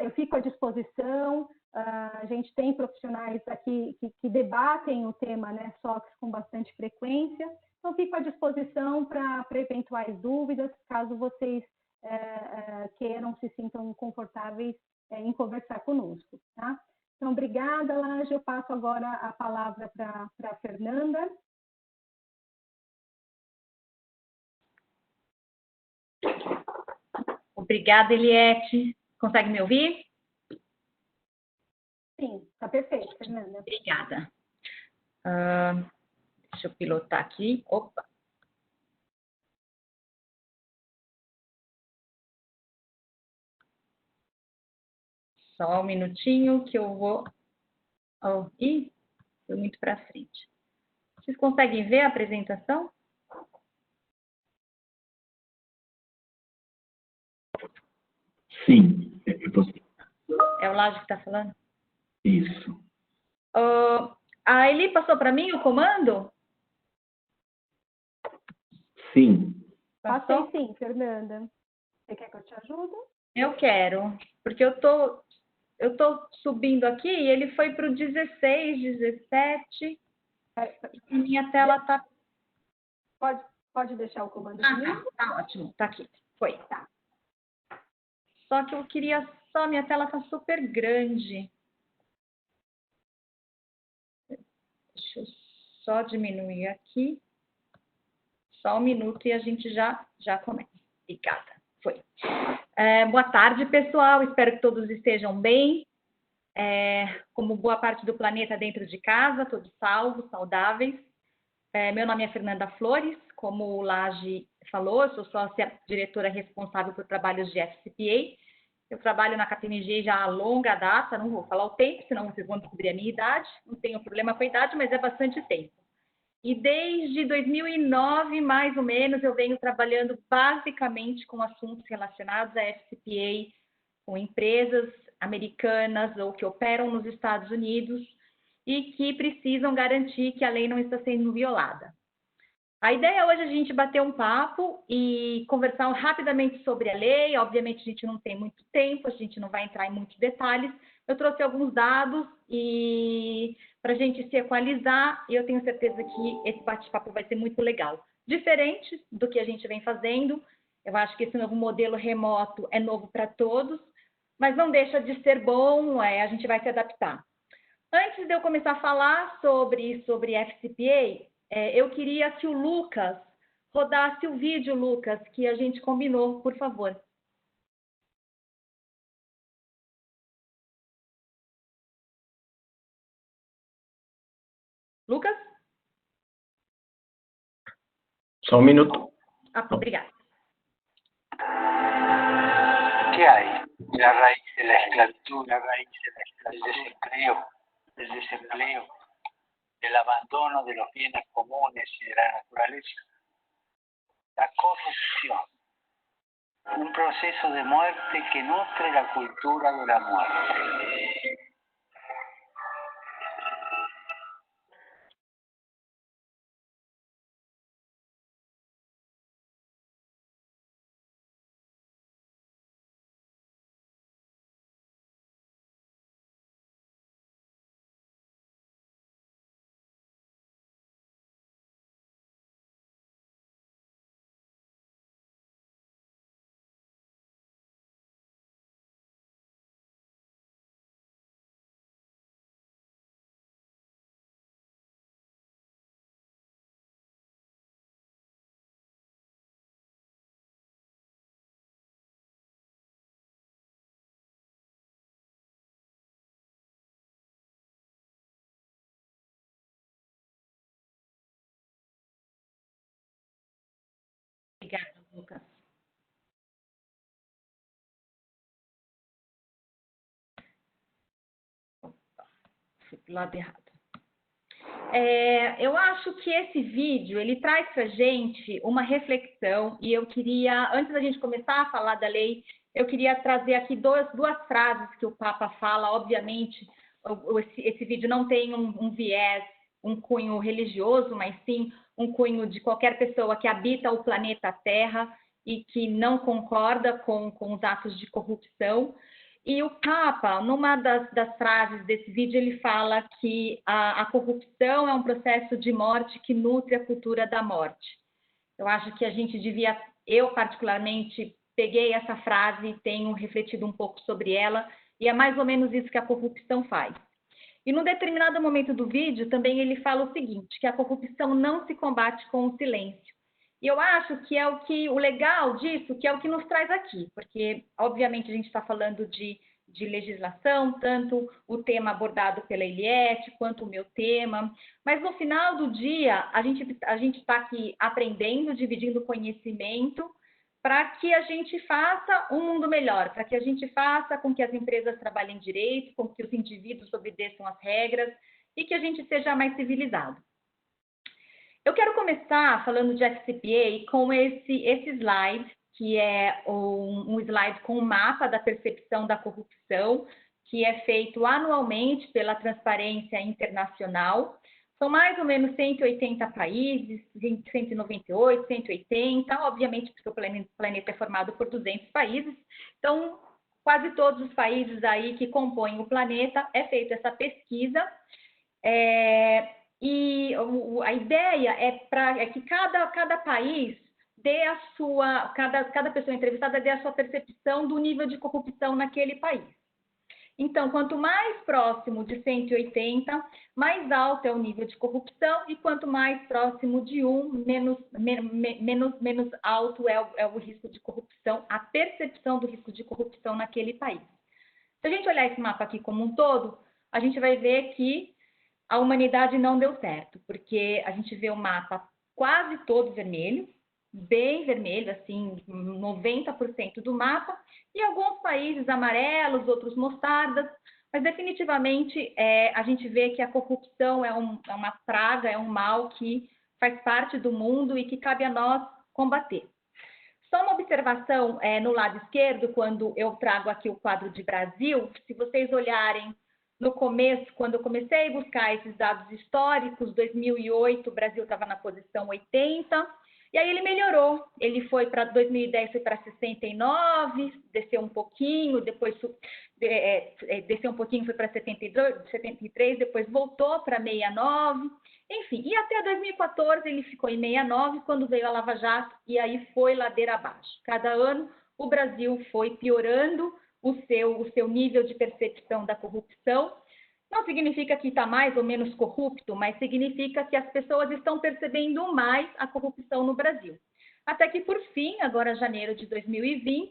Eu fico à disposição. A gente tem profissionais aqui que debatem o tema, né, SOX com bastante frequência. Então, fico à disposição para eventuais dúvidas, caso vocês queiram, se sintam confortáveis em conversar conosco, tá? Então, obrigada, Lange. Eu passo agora a palavra para a Fernanda. Obrigada, Eliette. Consegue me ouvir? Sim, está perfeito, Fernanda. Obrigada. Deixa eu pilotar aqui. Opa. Só um minutinho que eu vou... Oh, ih, foi muito para frente. Vocês conseguem ver a apresentação? Sim, você. É o Laje que está falando? Isso. A Eli passou para mim o comando? Sim. Passei sim, Fernanda. Você quer que eu te ajude? Eu quero, porque eu tô subindo aqui e ele foi para o 16, 17. E minha tela tá... Pode deixar o comando comigo? Tá ótimo, tá aqui. Foi, tá. Só que eu queria só, minha tela tá super grande. Deixa eu só diminuir aqui. Só um minuto e a gente já começa. Obrigada. Foi. Boa tarde, pessoal. Espero que todos estejam bem. Como boa parte do planeta dentro de casa, todos salvos, saudáveis. Meu nome é Fernanda Flores. Como o Laje falou, eu sou sócia diretora responsável por trabalhos de FCPA. Eu trabalho na KPMG já há longa data, não vou falar o tempo, senão vocês vão descobrir a minha idade. Não tenho problema com a idade, mas é bastante tempo. E desde 2009, mais ou menos, eu venho trabalhando basicamente com assuntos relacionados a FCPA, com empresas americanas ou que operam nos Estados Unidos e que precisam garantir que a lei não está sendo violada. A ideia hoje é a gente bater um papo e conversar rapidamente sobre a lei. Obviamente, a gente não tem muito tempo, a gente não vai entrar em muitos detalhes. Eu trouxe alguns dados e para a gente se equalizar, e eu tenho certeza que esse bate-papo vai ser muito legal. Diferente do que a gente vem fazendo, eu acho que esse novo modelo remoto é novo para todos, mas não deixa de ser bom, a gente vai se adaptar. Antes de eu começar a falar sobre FCPA, eu queria que o Lucas rodasse o vídeo, Lucas, que a gente combinou, por favor. Lucas? Só um minuto. Obrigada. ¿Qué hay? La raíz de la esclavitud, del desempleo, del abandono de los bienes comunes y de la naturaleza. La corrupción, un proceso de muerte que nutre la cultura de la muerte. Obrigada, Lucas. Fui pro lado errado. Eu acho que esse vídeo, ele traz para a gente uma reflexão e eu queria, antes da gente começar a falar da lei, eu queria trazer aqui duas frases que o Papa fala. Obviamente, esse vídeo não tem um viés, um cunho religioso, mas sim um cunho de qualquer pessoa que habita o planeta Terra e que não concorda com os atos de corrupção. E o Papa, numa das frases desse vídeo, ele fala que a corrupção é um processo de morte que nutre a cultura da morte. Eu acho que a gente devia, eu particularmente, peguei essa frase e tenho refletido um pouco sobre ela, e é mais ou menos isso que a corrupção faz. E num determinado momento do vídeo, também ele fala o seguinte, que a corrupção não se combate com o silêncio. E eu acho que é o legal disso, que é o que nos traz aqui, porque, obviamente, a gente está falando de legislação, tanto o tema abordado pela Eliette, quanto o meu tema, mas no final do dia, a gente está aqui aprendendo, dividindo conhecimento, para que a gente faça um mundo melhor, para que a gente faça com que as empresas trabalhem direito, com que os indivíduos obedeçam às regras e que a gente seja mais civilizado. Eu quero começar falando de FCPA com esse slide, que é um slide com um mapa da percepção da corrupção, que é feito anualmente pela Transparência Internacional. São mais ou menos 180 países, 198, 180, obviamente porque o planeta é formado por 200 países, então quase todos os países aí que compõem o planeta é feita essa pesquisa. E a ideia é que cada país dê a sua, cada pessoa entrevistada dê a sua percepção do nível de corrupção naquele país. Então, quanto mais próximo de 180, mais alto é o nível de corrupção, e quanto mais próximo de 1, menos alto é o risco de corrupção, a percepção do risco de corrupção naquele país. Se a gente olhar esse mapa aqui como um todo, a gente vai ver que a humanidade não deu certo, porque a gente vê o mapa quase todo vermelho, bem vermelho, assim, 90% do mapa, e alguns países amarelos, outros mostardas, mas definitivamente a gente vê que a corrupção é uma praga, é um mal que faz parte do mundo e que cabe a nós combater. Só uma observação no lado esquerdo, quando eu trago aqui o quadro de Brasil, se vocês olharem no começo, quando eu comecei a buscar esses dados históricos, 2008, o Brasil estava na posição 80, e aí ele melhorou. Ele foi para 2010, foi para 69, desceu um pouquinho, depois desceu um pouquinho, foi para 72, 73, depois voltou para 69, enfim. E até 2014 ele ficou em 69, quando veio a Lava Jato, e aí foi ladeira abaixo. Cada ano o Brasil foi piorando o seu nível de percepção da corrupção. Não significa que está mais ou menos corrupto, mas significa que as pessoas estão percebendo mais a corrupção no Brasil. Até que, por fim, agora janeiro de 2020,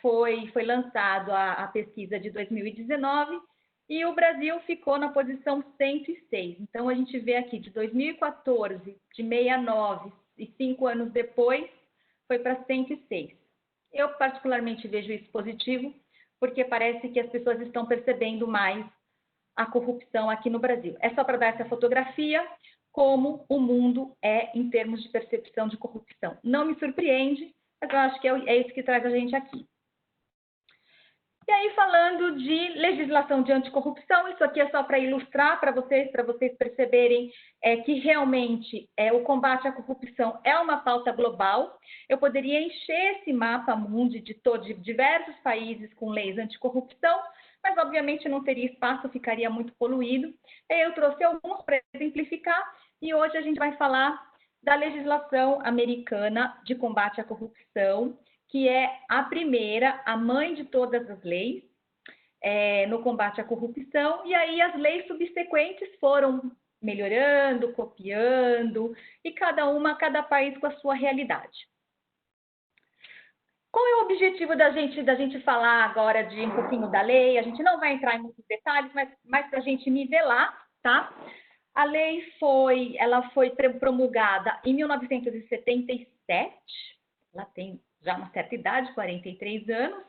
foi lançado a pesquisa de 2019 e o Brasil ficou na posição 106. Então, a gente vê aqui de 2014, de 69 e 5 anos depois, foi para 106. Eu, particularmente, vejo isso positivo, porque parece que as pessoas estão percebendo mais a corrupção aqui no Brasil. É só para dar essa fotografia, como o mundo é em termos de percepção de corrupção. Não me surpreende, mas eu acho que é isso que traz a gente aqui. E aí, falando de legislação de anticorrupção, isso aqui é só para ilustrar para vocês perceberem que realmente o combate à corrupção é uma pauta global. Eu poderia encher esse mapa mundi de diversos países com leis anticorrupção, mas obviamente não teria espaço, ficaria muito poluído. Eu trouxe alguns para exemplificar e hoje a gente vai falar da legislação americana de combate à corrupção, que é a primeira, a mãe de todas as leis no combate à corrupção, e aí as leis subsequentes foram melhorando, copiando, e cada país com a sua realidade. Qual é o objetivo da gente falar agora de um pouquinho da lei? A gente não vai entrar em muitos detalhes, mas para a gente nivelar, tá? A lei foi promulgada em 1977, ela tem já uma certa idade, 43 anos,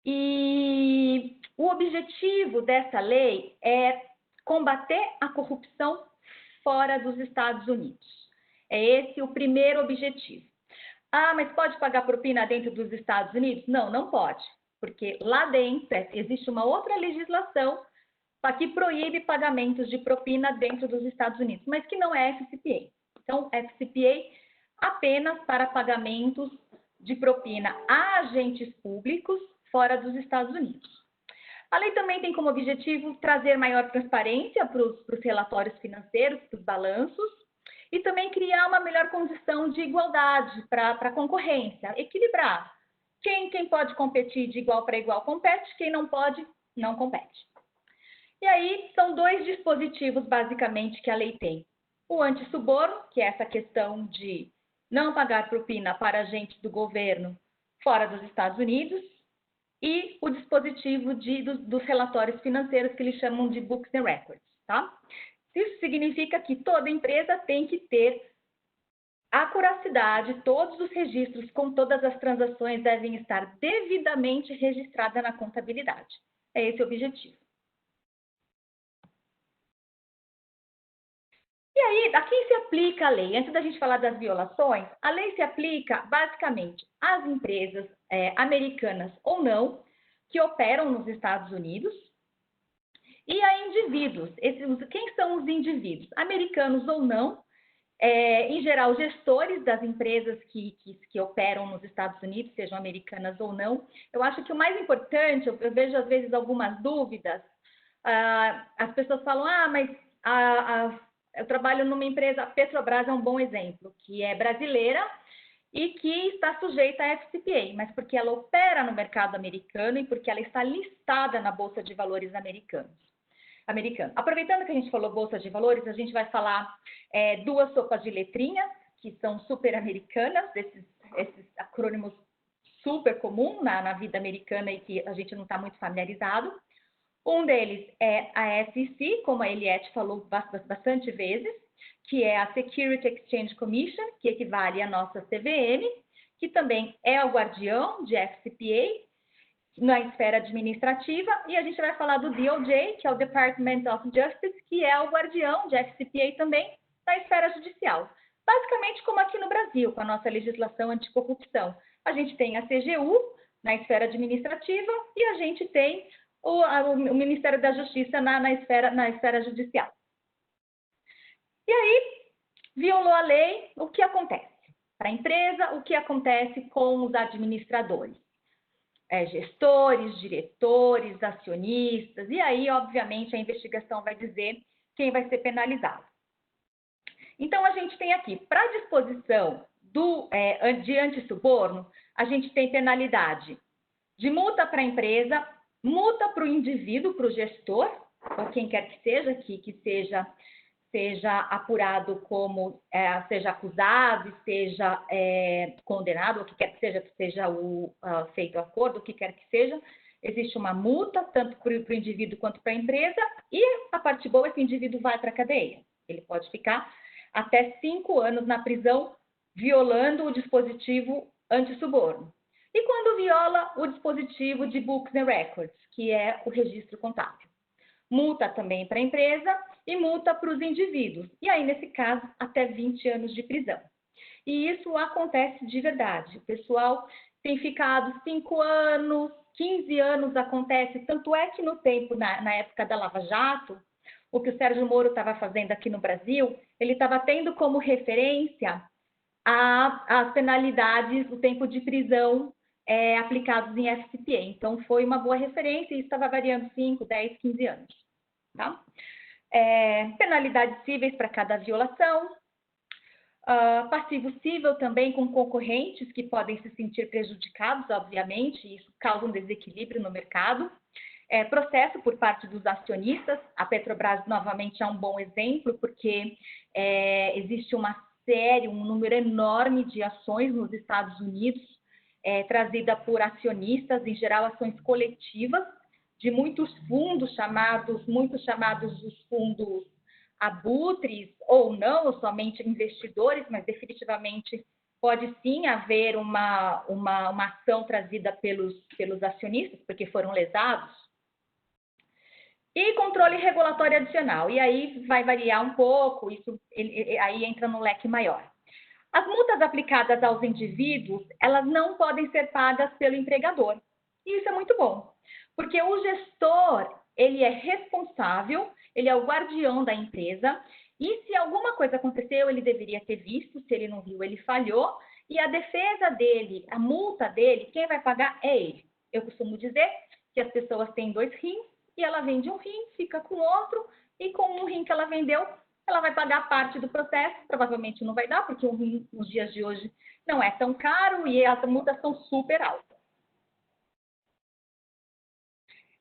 e o objetivo dessa lei é combater a corrupção fora dos Estados Unidos. É esse o primeiro objetivo. Ah, mas pode pagar propina dentro dos Estados Unidos? Não, não pode, porque lá dentro existe uma outra legislação que proíbe pagamentos de propina dentro dos Estados Unidos, mas que não é FCPA. Então, FCPA apenas para pagamentos de propina a agentes públicos fora dos Estados Unidos. A lei também tem como objetivo trazer maior transparência para os relatórios financeiros, para os balanços, e também criar uma melhor condição de igualdade para a concorrência, equilibrar. Quem pode competir de igual para igual compete, quem não pode, não compete. E aí são dois dispositivos, basicamente, que a lei tem. O antissuborno, que é essa questão de não pagar propina para agentes do governo fora dos Estados Unidos e o dispositivo dos relatórios financeiros que eles chamam de Books and Records, tá? Isso significa que toda empresa tem que ter acuracidade, todos os registros com todas as transações devem estar devidamente registradas na contabilidade. É esse o objetivo. E aí, a quem se aplica a lei? Antes da gente falar das violações, a lei se aplica basicamente às empresas americanas ou não que operam nos Estados Unidos e a indivíduos. Quem são os indivíduos? Americanos ou não, em geral, gestores das empresas que operam nos Estados Unidos, sejam americanas ou não. Eu acho que o mais importante, eu vejo às vezes algumas dúvidas, as pessoas falam, mas eu trabalho numa empresa, a Petrobras é um bom exemplo, que é brasileira e que está sujeita à FCPA, mas porque ela opera no mercado americano e porque ela está listada na Bolsa de Valores americana. Aproveitando que a gente falou Bolsa de Valores, a gente vai falar duas sopas de letrinhas, que são super americanas, esses acrônimos super comuns na vida americana e que a gente não está muito familiarizado. Um deles é a SEC, como a Eliette falou bastante vezes, que é a Security Exchange Commission, que equivale à nossa CVM, que também é o guardião de FCPA na esfera administrativa, e a gente vai falar do DOJ, que é o Department of Justice, que é o guardião de FCPA também na esfera judicial. Basicamente como aqui no Brasil, com a nossa legislação anticorrupção. A gente tem a CGU na esfera administrativa e a gente tem o Ministério da Justiça na esfera judicial. E aí, violou a lei, o que acontece? Para a empresa, o que acontece com os administradores? Gestores, diretores, acionistas, e aí, obviamente, a investigação vai dizer quem vai ser penalizado. Então, a gente tem aqui, para a disposição de antissuborno, a gente tem penalidade de multa para a empresa, multa para o indivíduo, para o gestor, ou quem quer que seja apurado como, seja acusado e seja condenado, ou que quer que seja feito acordo, o que quer que seja, existe uma multa, tanto para o indivíduo quanto para a empresa, e a parte boa é que o indivíduo vai para a cadeia. Ele pode ficar até 5 anos na prisão, violando o dispositivo antissuborno. E quando viola o dispositivo de Books and Records, que é o registro contábil. Multa também para a empresa e multa para os indivíduos. E aí, nesse caso, até 20 anos de prisão. E isso acontece de verdade. O pessoal tem ficado 5 anos, 15 anos acontece. Tanto é que no tempo, na época da Lava Jato, o que o Sérgio Moro estava fazendo aqui no Brasil, ele estava tendo como referência as penalidades, o tempo de prisão aplicados em FCPA. Então, foi uma boa referência e isso estava variando 5, 10, 15 anos. Tá? Penalidades cíveis para cada violação, passivo cível também com concorrentes que podem se sentir prejudicados, obviamente, e isso causa um desequilíbrio no mercado. Processo por parte dos acionistas, a Petrobras novamente é um bom exemplo, porque existe um número enorme de ações nos Estados Unidos, trazida por acionistas, em geral ações coletivas, de muitos fundos muitos chamados os fundos abutres, ou não, ou somente investidores, mas definitivamente pode sim haver uma ação trazida pelos acionistas, porque foram lesados. E controle regulatório adicional, e aí vai variar um pouco, aí entra no leque maior. As multas aplicadas aos indivíduos, elas não podem ser pagas pelo empregador. E isso é muito bom, porque o gestor, ele é responsável, ele é o guardião da empresa, e se alguma coisa aconteceu, ele deveria ter visto, se ele não viu, ele falhou, e a defesa dele, a multa dele, quem vai pagar é ele. Eu costumo dizer que as pessoas têm 2 rins, e ela vende um rim, fica com outro, e com um rim que ela vendeu, ela vai pagar parte do processo, provavelmente não vai dar, porque um rim nos dias de hoje não é tão caro e as multas são super altas.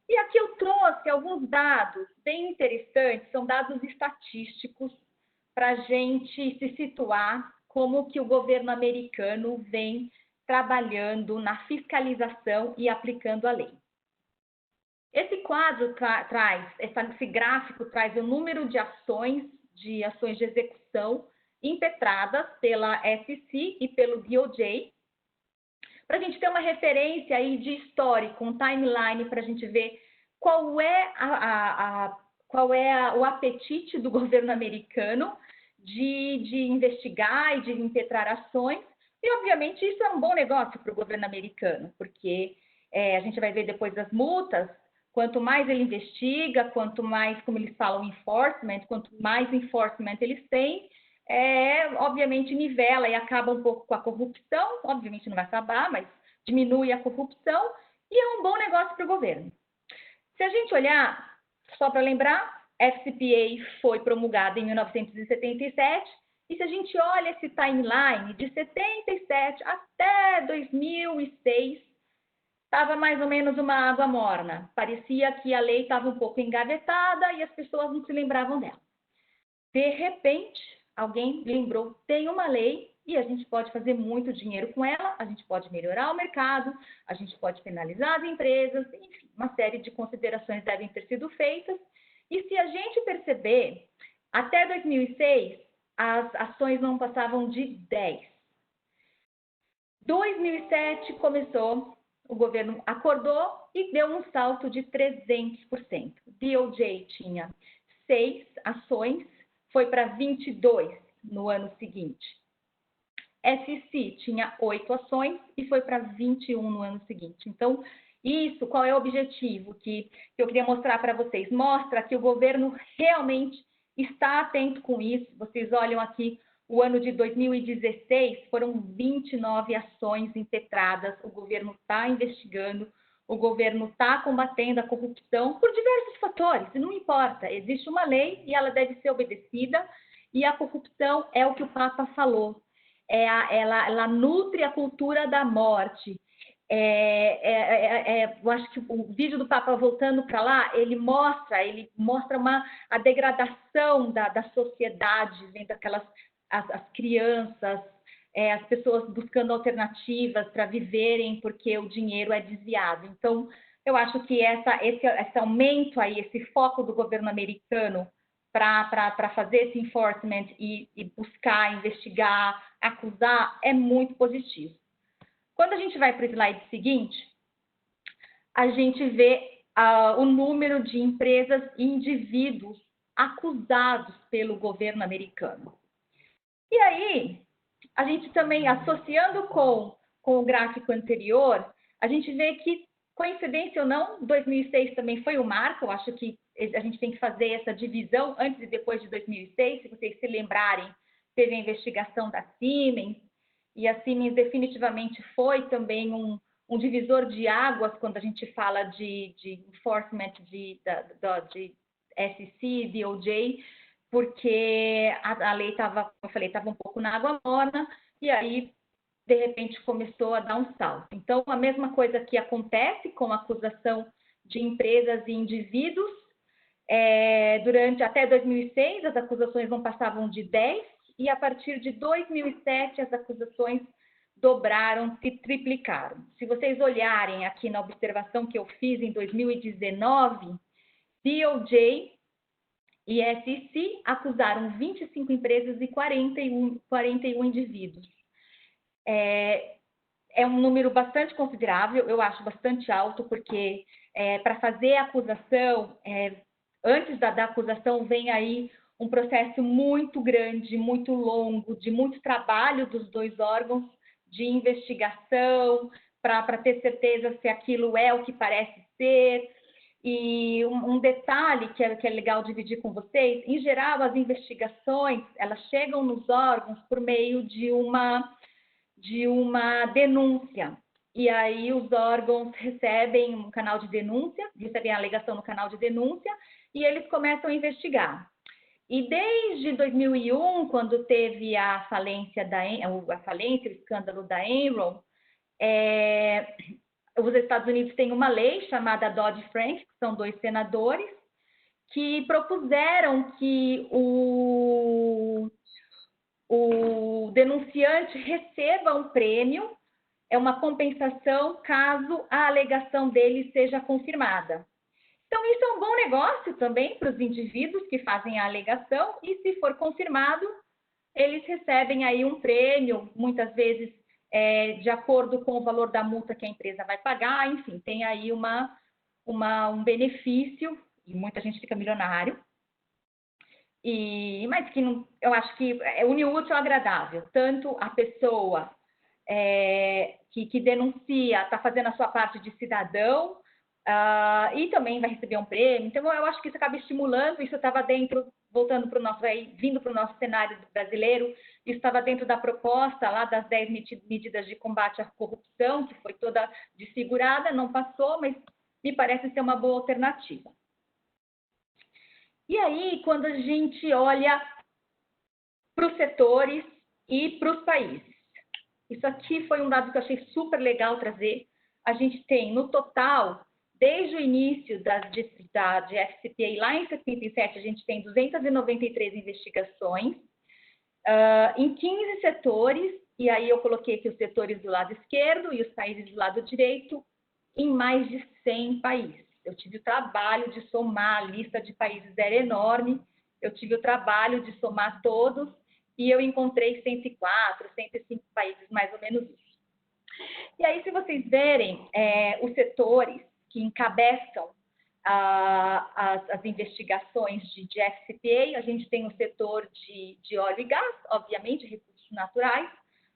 E aqui eu trouxe alguns dados bem interessantes, são dados estatísticos para a gente se situar como que o governo americano vem trabalhando na fiscalização e aplicando a lei. Esse quadro esse gráfico traz o número de ações de execução impetradas pela SEC e pelo DOJ, para a gente ter uma referência aí de histórico, um timeline para a gente ver qual é o apetite do governo americano de investigar e de impetrar ações. E, obviamente, isso é um bom negócio para o governo americano, porque a gente vai ver depois das multas, quanto mais ele investiga, quanto mais, como eles falam, enforcement, quanto mais enforcement eles têm, obviamente nivela e acaba um pouco com a corrupção, obviamente não vai acabar, mas diminui a corrupção e é um bom negócio para o governo. Se a gente olhar, só para lembrar, FCPA foi promulgada em 1977, e se a gente olha esse timeline de 77 até 2006, estava mais ou menos uma água morna. Parecia que a lei estava um pouco engavetada e as pessoas não se lembravam dela. De repente, alguém lembrou, tem uma lei e a gente pode fazer muito dinheiro com ela, a gente pode melhorar o mercado, a gente pode penalizar as empresas, enfim, uma série de considerações devem ter sido feitas. E se a gente perceber, até 2006, as ações não passavam de 10. 2007 começou, o governo acordou e deu um salto de 300%. DOJ tinha 6 ações, foi para 22 no ano seguinte. SEC tinha 8 ações e foi para 21 no ano seguinte. Então, isso, qual é o objetivo que eu queria mostrar para vocês? Mostra que o governo realmente está atento com isso. Vocês olham aqui, o ano de 2016, foram 29 ações impetradas. O governo está investigando, o governo está combatendo a corrupção por diversos fatores, não importa. Existe uma lei e ela deve ser obedecida, e a corrupção é o que o Papa falou. Ela nutre a cultura da morte. Eu acho que o vídeo do Papa voltando para lá, ele mostra a degradação da sociedade, vendo as crianças, as pessoas buscando alternativas para viverem porque o dinheiro é desviado. Então, eu acho que esse aumento aí, esse foco do governo americano para fazer esse enforcement e buscar, investigar, acusar, é muito positivo. Quando a gente vai para o slide seguinte, a gente vê o número de empresas e indivíduos acusados pelo governo americano. E aí, a gente também, associando com o gráfico anterior, a gente vê que, coincidência ou não, 2006 também foi o marco. Eu acho que a gente tem que fazer essa divisão antes e depois de 2006. Se vocês se lembrarem, teve a investigação da Siemens, e a Siemens definitivamente foi também um divisor de águas quando a gente fala de enforcement de SEC, DOJ, porque a lei estava, como eu falei, estava um pouco na água morna, e aí, de repente, começou a dar um salto. Então, a mesma coisa que acontece com a acusação de empresas e indivíduos, até 2006, as acusações não passavam de 10, e a partir de 2007, as acusações dobraram, se triplicaram. Se vocês olharem aqui na observação que eu fiz em 2019, DOJ e SEC acusaram 25 empresas e 41 indivíduos. É um número bastante considerável, eu acho bastante alto, porque para fazer a acusação, antes da acusação vem aí um processo muito grande, muito longo, de muito trabalho dos dois órgãos, de investigação, para ter certeza se aquilo é o que parece ser. E um detalhe que é legal dividir com vocês, em geral, as investigações, elas chegam nos órgãos por meio de uma denúncia. E aí os órgãos recebem um canal de denúncia, recebem a alegação no canal de denúncia, e eles começam a investigar. E desde 2001, quando teve a falência, o escândalo da Enron, os Estados Unidos têm uma lei chamada Dodd-Frank, que são 2 senadores, que propuseram que o denunciante receba um prêmio, é uma compensação caso a alegação dele seja confirmada. Então, isso é um bom negócio também para os indivíduos que fazem a alegação e, se for confirmado, eles recebem aí um prêmio, muitas vezes de acordo com o valor da multa que a empresa vai pagar, enfim, tem aí um benefício e muita gente fica milionário. Mas que não, eu acho que une o útil ao agradável, tanto a pessoa que denuncia está fazendo a sua parte de cidadão e também vai receber um prêmio. Então, eu acho que isso acaba estimulando, isso estava dentro, voltando para o nosso, vindo para o nosso cenário brasileiro, isso estava dentro da proposta lá das 10 medidas de combate à corrupção, que foi toda desfigurada, não passou, mas me parece ser uma boa alternativa. E aí, quando a gente olha para os setores e para os países, isso aqui foi um dado que eu achei super legal trazer. A gente tem, no total, desde o início da FCPA, lá em 77, a gente tem 293 investigações em 15 setores, e aí eu coloquei aqui os setores do lado esquerdo e os países do lado direito, em mais de 100 países. Eu tive o trabalho de somar, a lista de países era enorme, eu tive o trabalho de somar todos, e eu encontrei 104, 105 países, mais ou menos isso. E aí, se vocês verem os setores que encabeçam as investigações de FCPA, a gente tem o setor de óleo e gás, obviamente, recursos naturais,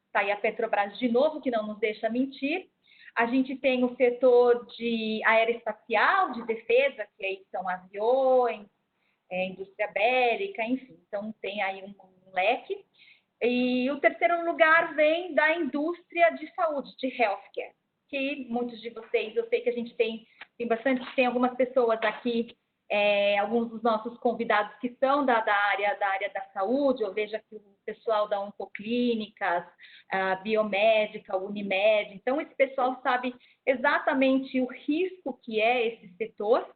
está aí a Petrobras de novo, que não nos deixa mentir. A gente tem o setor de aeroespacial, de defesa, que aí são aviões, indústria bélica, enfim, então tem aí um leque. E o terceiro lugar vem da indústria de saúde, de healthcare, que muitos de vocês, eu sei que a gente tem algumas pessoas aqui, alguns dos nossos convidados que são da área da saúde, eu vejo aqui o pessoal da Oncoclínicas, Biomédica, Unimed, então esse pessoal sabe exatamente o risco que é esse setor,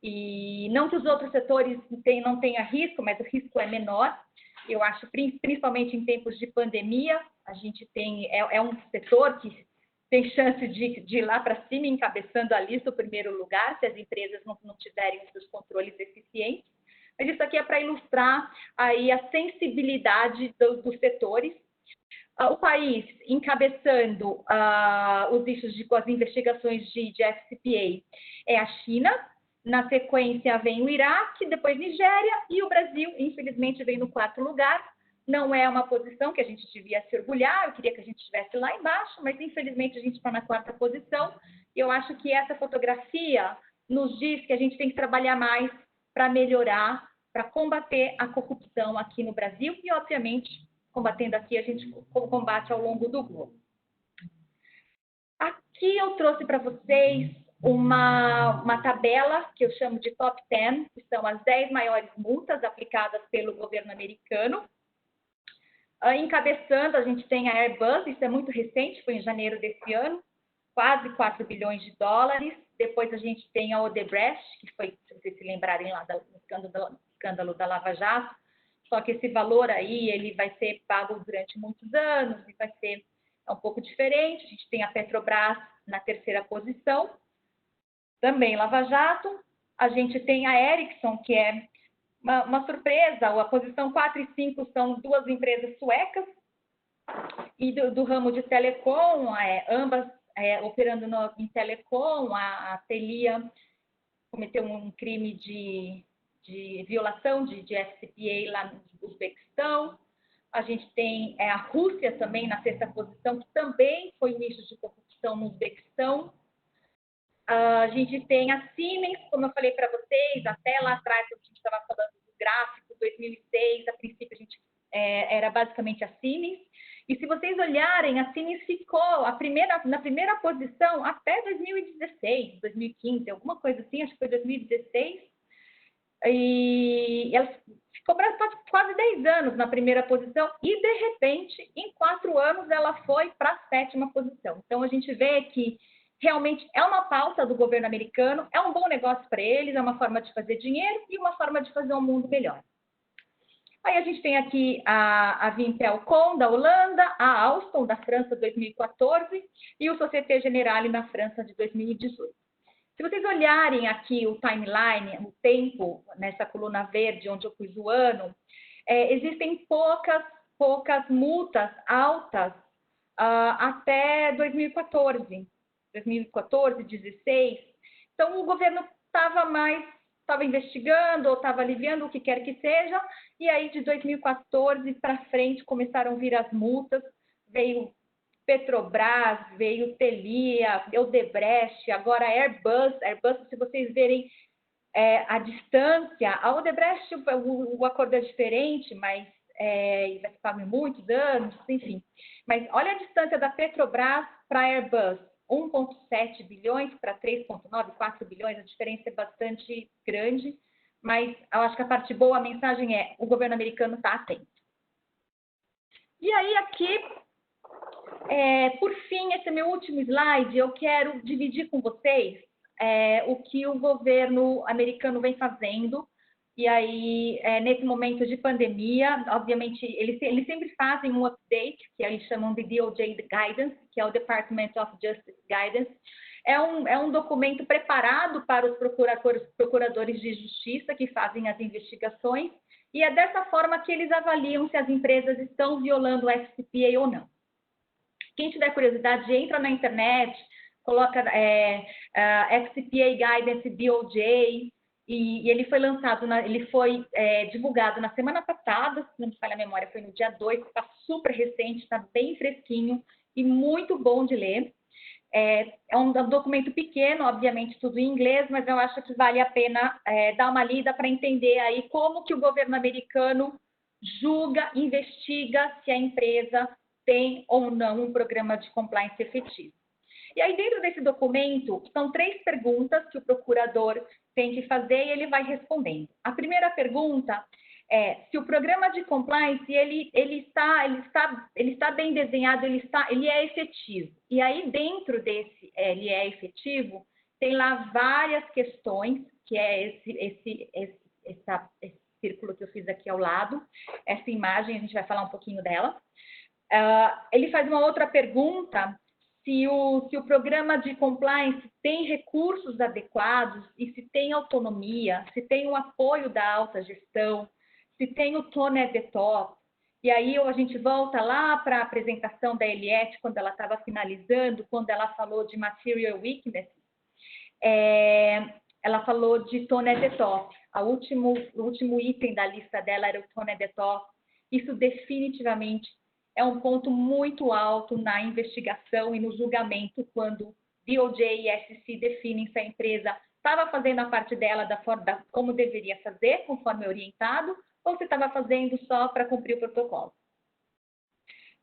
e não que os outros setores não tenham risco, mas o risco é menor. Eu acho, principalmente em tempos de pandemia, a gente tem, um setor que tem chance de ir lá para cima, encabeçando a lista, o primeiro lugar, se as empresas não tiverem os seus controles eficientes. Mas isso aqui é para ilustrar aí a sensibilidade dos setores. O país encabeçando as investigações de FCPA é a China. Na sequência vem o Iraque, depois Nigéria e o Brasil, infelizmente, vem no 4º lugar. Não é uma posição que a gente devia se orgulhar, eu queria que a gente estivesse lá embaixo, mas infelizmente a gente está na 4ª posição. E eu acho que essa fotografia nos diz que a gente tem que trabalhar mais para melhorar, para combater a corrupção aqui no Brasil e, obviamente, combatendo aqui, a gente combate ao longo do globo. Aqui eu trouxe para vocês uma tabela que eu chamo de Top 10, que são as 10 maiores multas aplicadas pelo governo americano. Encabeçando, a gente tem a Airbus, isso é muito recente, foi em janeiro desse ano, quase 4 bilhões de dólares. Depois a gente tem a Odebrecht, que foi, se vocês se lembrarem lá do escândalo da Lava Jato, só que esse valor aí, ele vai ser pago durante muitos anos e vai ser um pouco diferente. A gente tem a Petrobras na 3ª posição, também Lava Jato. A gente tem a Ericsson, que é uma surpresa, a posição 4 e 5 são 2 empresas suecas, e do ramo de telecom, ambas operando em telecom. A Telia cometeu um crime de violação de FCPA lá no Uzbequistão. A gente tem a Rússia também na 6ª posição, que também foi nicho de corrupção no Uzbequistão. A gente tem a Siemens, como eu falei para vocês, até lá atrás, quando a gente estava falando do gráfico, 2006, a princípio a gente era basicamente a Siemens. E se vocês olharem, a Siemens ficou na primeira posição até 2016, 2015, alguma coisa assim, acho que foi 2016. E ela ficou quase 10 anos na primeira posição e, de repente, em 4 anos, ela foi para a 7ª posição. Então, a gente vê que realmente é uma pauta do governo americano, é um bom negócio para eles, é uma forma de fazer dinheiro e uma forma de fazer um mundo melhor. Aí a gente tem aqui a Vimpelcom, da Holanda, a Alstom, da França, 2014, e o Société Générale, na França, de 2018. Se vocês olharem aqui o timeline, o tempo, nessa coluna verde, onde eu pus o ano, existem poucas multas altas até 2014, 2016. Então, o governo estava investigando ou estava aliviando, o que quer que seja, e aí de 2014 para frente começaram a vir as multas, veio Petrobras, veio Telia, Odebrecht, agora Airbus, se vocês verem a distância, a Odebrecht, o acordo é diferente, mas vai ficar muitos anos, enfim. Mas olha a distância da Petrobras para a Airbus, 1,7 bilhões para 3,9, 4 bilhões, a diferença é bastante grande, mas eu acho que a parte boa, a mensagem é, o governo americano está atento. E aí aqui, por fim, esse é meu último slide, eu quero dividir com vocês o que o governo americano vem fazendo. E aí, nesse momento de pandemia, obviamente, eles sempre fazem um update, que eles chamam de DOJ Guidance, que é o Department of Justice Guidance. É um documento preparado para os procuradores de justiça que fazem as investigações, e é dessa forma que eles avaliam se as empresas estão violando o FCPA ou não. Quem tiver curiosidade, entra na internet, coloca FCPA Guidance DOJ, e ele foi lançado, ele foi divulgado na semana passada, se não me falha a memória, foi no dia 2, está super recente, está bem fresquinho e muito bom de ler. É um documento pequeno, obviamente tudo em inglês, mas eu acho que vale a pena dar uma lida para entender aí como que o governo americano julga, investiga se a empresa tem ou não um programa de compliance efetivo. E aí, dentro desse documento, são 3 perguntas que o procurador tem que fazer e ele vai respondendo. A primeira pergunta é se o programa de compliance ele está bem desenhado, ele é efetivo. E aí, dentro desse ele é efetivo, tem lá várias questões, que é esse círculo que eu fiz aqui ao lado, essa imagem, a gente vai falar um pouquinho dela. Ele faz uma outra pergunta, se o programa de compliance tem recursos adequados e se tem autonomia, se tem o apoio da alta gestão, se tem o tone at the top. E aí a gente volta lá para a apresentação da Eliette, quando ela estava finalizando, quando ela falou de material weakness, ela falou de tone at the top. O último item da lista dela era o tone at the top. Isso definitivamente é um ponto muito alto na investigação e no julgamento, quando DOJ e SEC definem se a empresa estava fazendo a parte dela como deveria fazer, conforme orientado, ou se estava fazendo só para cumprir o protocolo.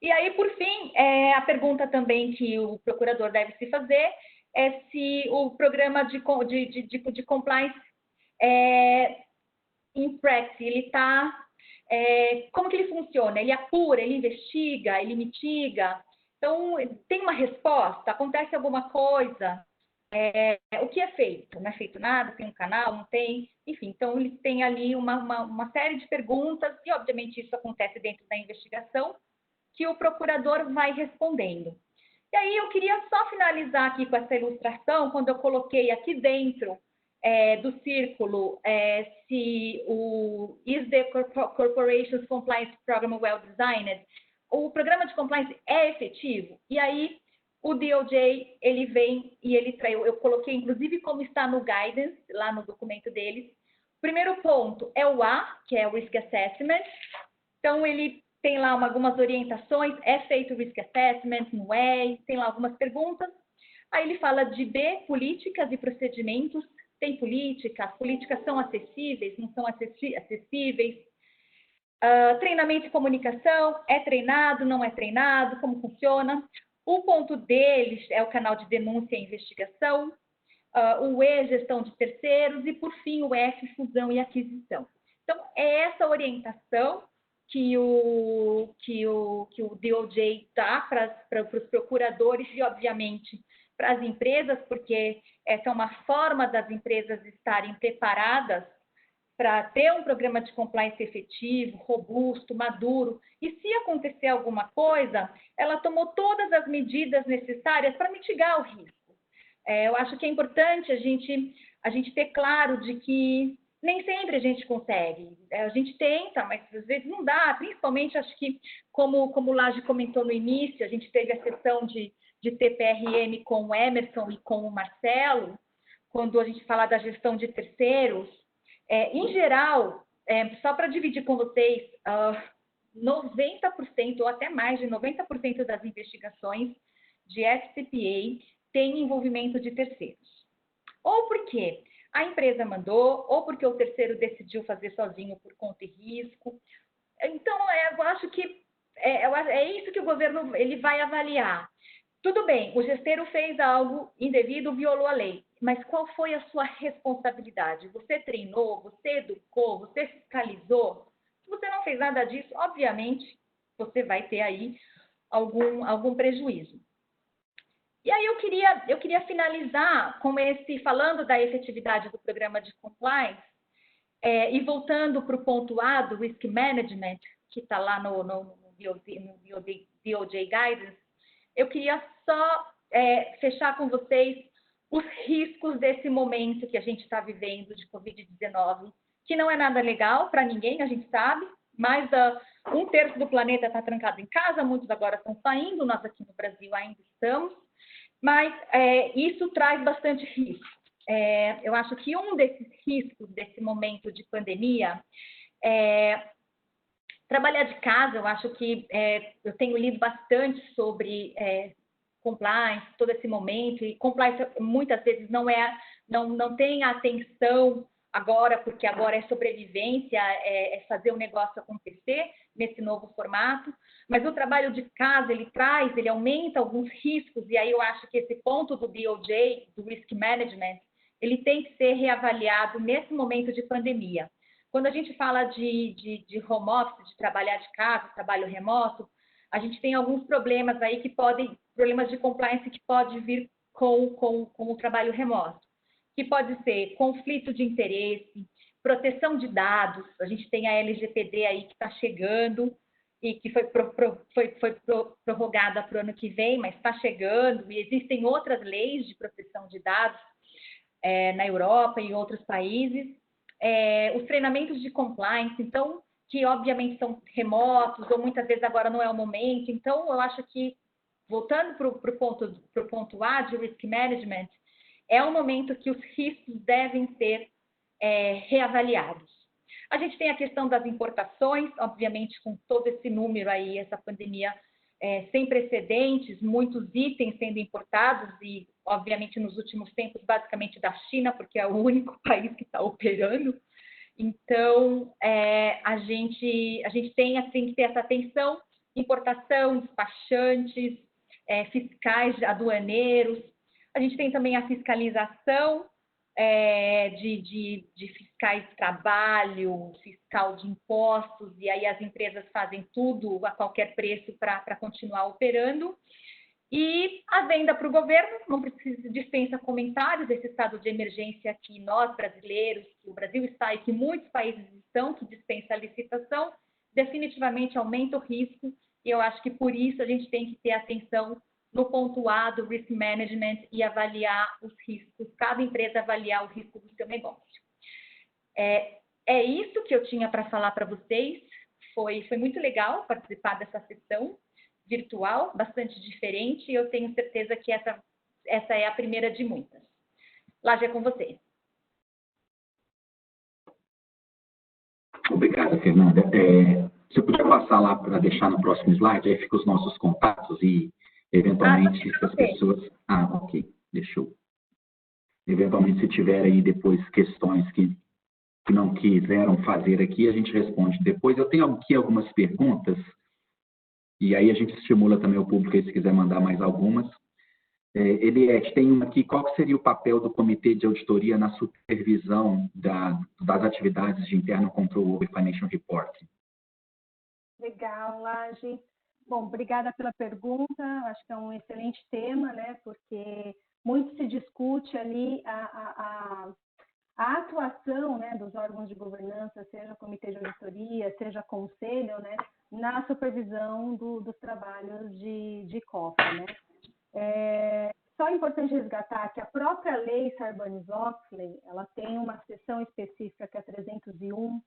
E aí, por fim, a pergunta também que o procurador deve se fazer é se o programa de compliance, em practice, ele está... como que ele funciona? Ele apura, ele investiga, ele mitiga? Então, tem uma resposta? Acontece alguma coisa? O que é feito? Não é feito nada? Tem um canal? Não tem? Enfim, então eles têm ali uma série de perguntas e, obviamente, isso acontece dentro da investigação, que o procurador vai respondendo. E aí eu queria só finalizar aqui com essa ilustração, quando eu coloquei aqui dentro do círculo se o Is the Corporation's Compliance Program Well Designed? O programa de compliance é efetivo? E aí o DOJ, ele vem e eu coloquei inclusive como está no guidance, lá no documento deles. O primeiro ponto é o A, que é o Risk Assessment. Então ele tem lá algumas orientações, é feito o Risk Assessment, não é? Tem lá algumas perguntas. Aí ele fala de B, políticas e procedimentos. Tem políticas, as políticas são acessíveis, não são acessíveis. Treinamento e comunicação, é treinado, não é treinado, como funciona. O ponto deles é o canal de denúncia e investigação. O E, gestão de terceiros. E, por fim, o F, fusão e aquisição. Então, é essa orientação que o DOJ dá para os procuradores e, obviamente, para as empresas, porque essa é uma forma das empresas estarem preparadas para ter um programa de compliance efetivo, robusto, maduro, e se acontecer alguma coisa, ela tomou todas as medidas necessárias para mitigar o risco. Eu acho que é importante a gente ter claro de que nem sempre a gente consegue. A gente tenta, mas às vezes não dá. Principalmente, acho que, como o Laje comentou no início, a gente teve a sessão de TPRM com o Emerson e com o Marcelo, quando a gente fala da gestão de terceiros. Em geral, só para dividir com vocês, 90% ou até mais de 90% das investigações de FCPA têm envolvimento de terceiros. Ou porque a empresa mandou, ou porque o terceiro decidiu fazer sozinho por conta e risco. Então, eu acho que é isso que o governo ele vai avaliar. Tudo bem, o gesteiro fez algo indevido, violou a lei, mas qual foi a sua responsabilidade? Você treinou, você educou, você fiscalizou? Se você não fez nada disso, obviamente, você vai ter aí algum prejuízo. E aí eu queria finalizar com falando da efetividade do programa de compliance, e voltando para o ponto A do Risk Management, que está lá no DOJ Guidance, eu queria só fechar com vocês os riscos desse momento que a gente está vivendo de Covid-19, que não é nada legal para ninguém, a gente sabe, mais um terço do planeta está trancado em casa, muitos agora estão saindo, nós aqui no Brasil ainda estamos, mas isso traz bastante risco. Eu acho que um desses riscos desse momento de pandemia trabalhar de casa. Eu acho que eu tenho lido bastante sobre compliance, todo esse momento, e compliance muitas vezes não tem atenção agora, porque agora é sobrevivência, é fazer o negócio acontecer nesse novo formato, mas o trabalho de casa, ele aumenta alguns riscos, e aí eu acho que esse ponto do DOJ, do Risk Management, ele tem que ser reavaliado nesse momento de pandemia. Quando a gente fala de home office, de trabalhar de casa, trabalho remoto, a gente tem alguns problemas aí problemas de compliance que pode vir com o trabalho remoto, que pode ser conflito de interesse, proteção de dados. A gente tem a LGPD aí que está chegando e que foi prorrogada para o ano que vem, mas está chegando, e existem outras leis de proteção de dados na Europa e em outros países. Os treinamentos de compliance, então, que obviamente são remotos, ou muitas vezes agora não é o momento. Então, eu acho que, voltando para o ponto A de Risk Management, é um momento que os riscos devem ser reavaliados. A gente tem a questão das importações, obviamente, com todo esse número aí, essa pandemia sem precedentes, muitos itens sendo importados e, obviamente, nos últimos tempos, basicamente da China, porque é o único país que está operando. Então, a gente tem que ter essa atenção, importação, despachantes, fiscais, aduaneiros. A gente tem também a fiscalização de fiscais de trabalho, fiscal de impostos, e aí as empresas fazem tudo a qualquer preço para continuar operando. E a venda para o governo, não precisa, dispensa comentários, esse estado de emergência que nós, brasileiros, que o Brasil está e que muitos países estão, que dispensa a licitação, definitivamente aumenta o risco, e eu acho que por isso a gente tem que ter atenção no ponto A do Risk Management e avaliar os riscos, cada empresa avaliar o risco do seu negócio. É isso que eu tinha para falar para vocês. Foi muito legal participar dessa sessão virtual, bastante diferente, e eu tenho certeza que essa é a primeira de muitas. Laje, é com você. Obrigado, Fernanda. Se eu puder passar lá para deixar no próximo slide, aí ficam os nossos contatos e, eventualmente, se as pessoas... ok, deixou. Eventualmente, se tiver aí depois questões que não quiseram fazer aqui, a gente responde depois. Eu tenho aqui algumas perguntas, e aí a gente estimula também o público aí, se quiser mandar mais algumas. Eliette, tem uma aqui: qual seria o papel do Comitê de Auditoria na supervisão das atividades de Internal Control e Financial Reporting? Legal, Laje. Bom, obrigada pela pergunta. Acho que é um excelente tema, né? Porque muito se discute ali a a atuação, né, dos órgãos de governança, seja comitê de auditoria, seja conselho, né, na supervisão dos trabalhos de COFA, né. Só é importante resgatar que a própria lei Sarbanes-Oxley, ela tem uma seção específica, que é a 301,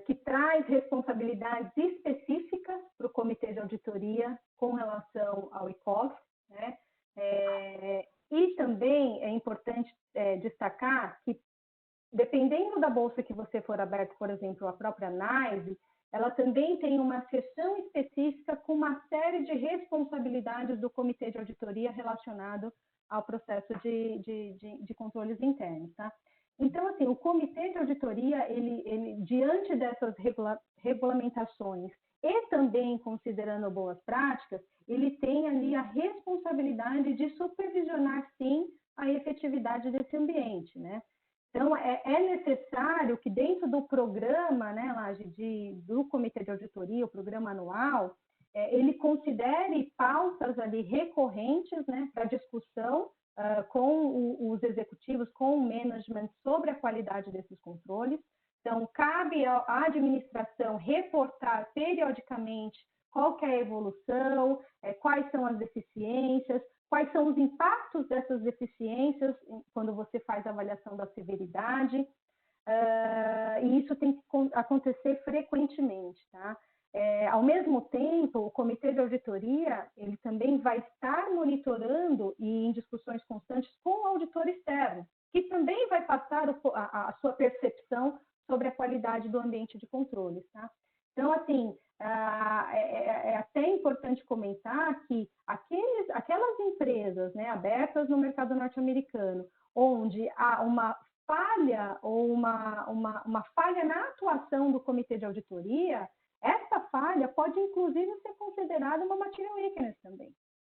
que traz responsabilidades específicas para o comitê de auditoria com relação ao ICOF, né? E também é importante destacar que, dependendo da bolsa que você for aberto, por exemplo, a própria NYSE, ela também tem uma seção específica com uma série de responsabilidades do comitê de auditoria relacionado ao processo de controles internos, tá? Então, assim, o comitê de auditoria, ele diante dessas regulamentações e também considerando boas práticas, ele tem ali a responsabilidade de supervisionar, sim, a efetividade desse ambiente, né? Então, é necessário que dentro do programa, né, Laje, do Comitê de Auditoria, o programa anual, ele considere pautas ali recorrentes, né, para discussão com os executivos, com o management sobre a qualidade desses controles. Então, cabe à administração reportar periodicamente qual que é a evolução, quais são as deficiências, quais são os impactos dessas deficiências quando você faz a avaliação da severidade, e isso tem que acontecer frequentemente, tá? Ao mesmo tempo, o Comitê de Auditoria, ele também vai estar monitorando e em discussões constantes com o auditor externo, que também vai passar a sua percepção sobre a qualidade do ambiente de controles, tá? Então, assim, é até importante comentar que aquelas empresas, né, abertas no mercado norte-americano, onde há uma falha ou uma falha na atuação do comitê de auditoria, essa falha pode, inclusive, ser considerada uma material weakness também.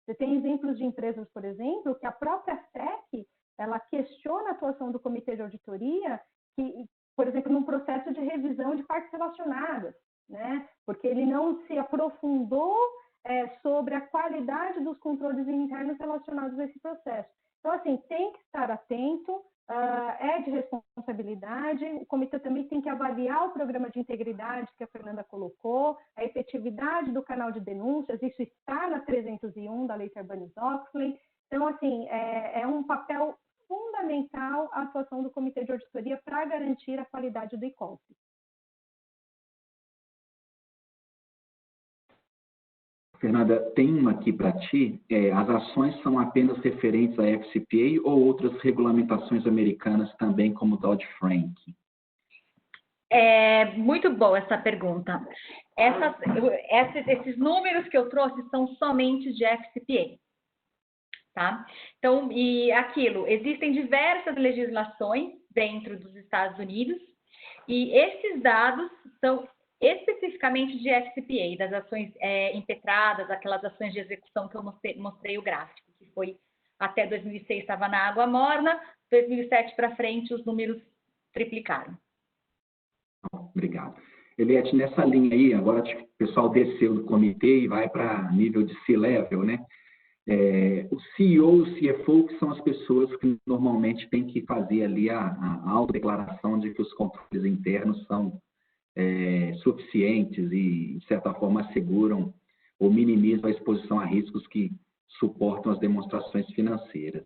Você tem exemplos de empresas, por exemplo, que a própria SEC, ela questiona a atuação do comitê de auditoria, que, por exemplo, num processo de revisão de partes relacionadas, né? Porque ele não se aprofundou sobre a qualidade dos controles internos relacionados a esse processo. Então, assim, tem que estar atento, é de responsabilidade, o comitê também tem que avaliar o programa de integridade que a Fernanda colocou, a efetividade do canal de denúncias, isso está na 301 da Lei Sarbanes-Oxley. Então, assim, é um papel fundamental a atuação do comitê de auditoria para garantir a qualidade do ICOF. Fernanda, tem uma aqui para ti. As ações são apenas referentes à FCPA ou outras regulamentações americanas também, como Dodd-Frank? Muito boa essa pergunta. Esses números que eu trouxe são somente de FCPA. Tá? Então, e aquilo, existem diversas legislações dentro dos Estados Unidos e esses dados são especificamente de FCPA, das ações impetradas, aquelas ações de execução que eu mostrei o gráfico, que foi até 2006 estava na água morna, 2007 para frente os números triplicaram. Obrigado. Eliette, nessa linha aí, agora o pessoal desceu do comitê e vai para nível de C-level, né? O CEO e o CFO, que são as pessoas que normalmente têm que fazer ali a autodeclaração de que os controles internos são suficientes e, de certa forma, asseguram ou minimizam a exposição a riscos que suportam as demonstrações financeiras.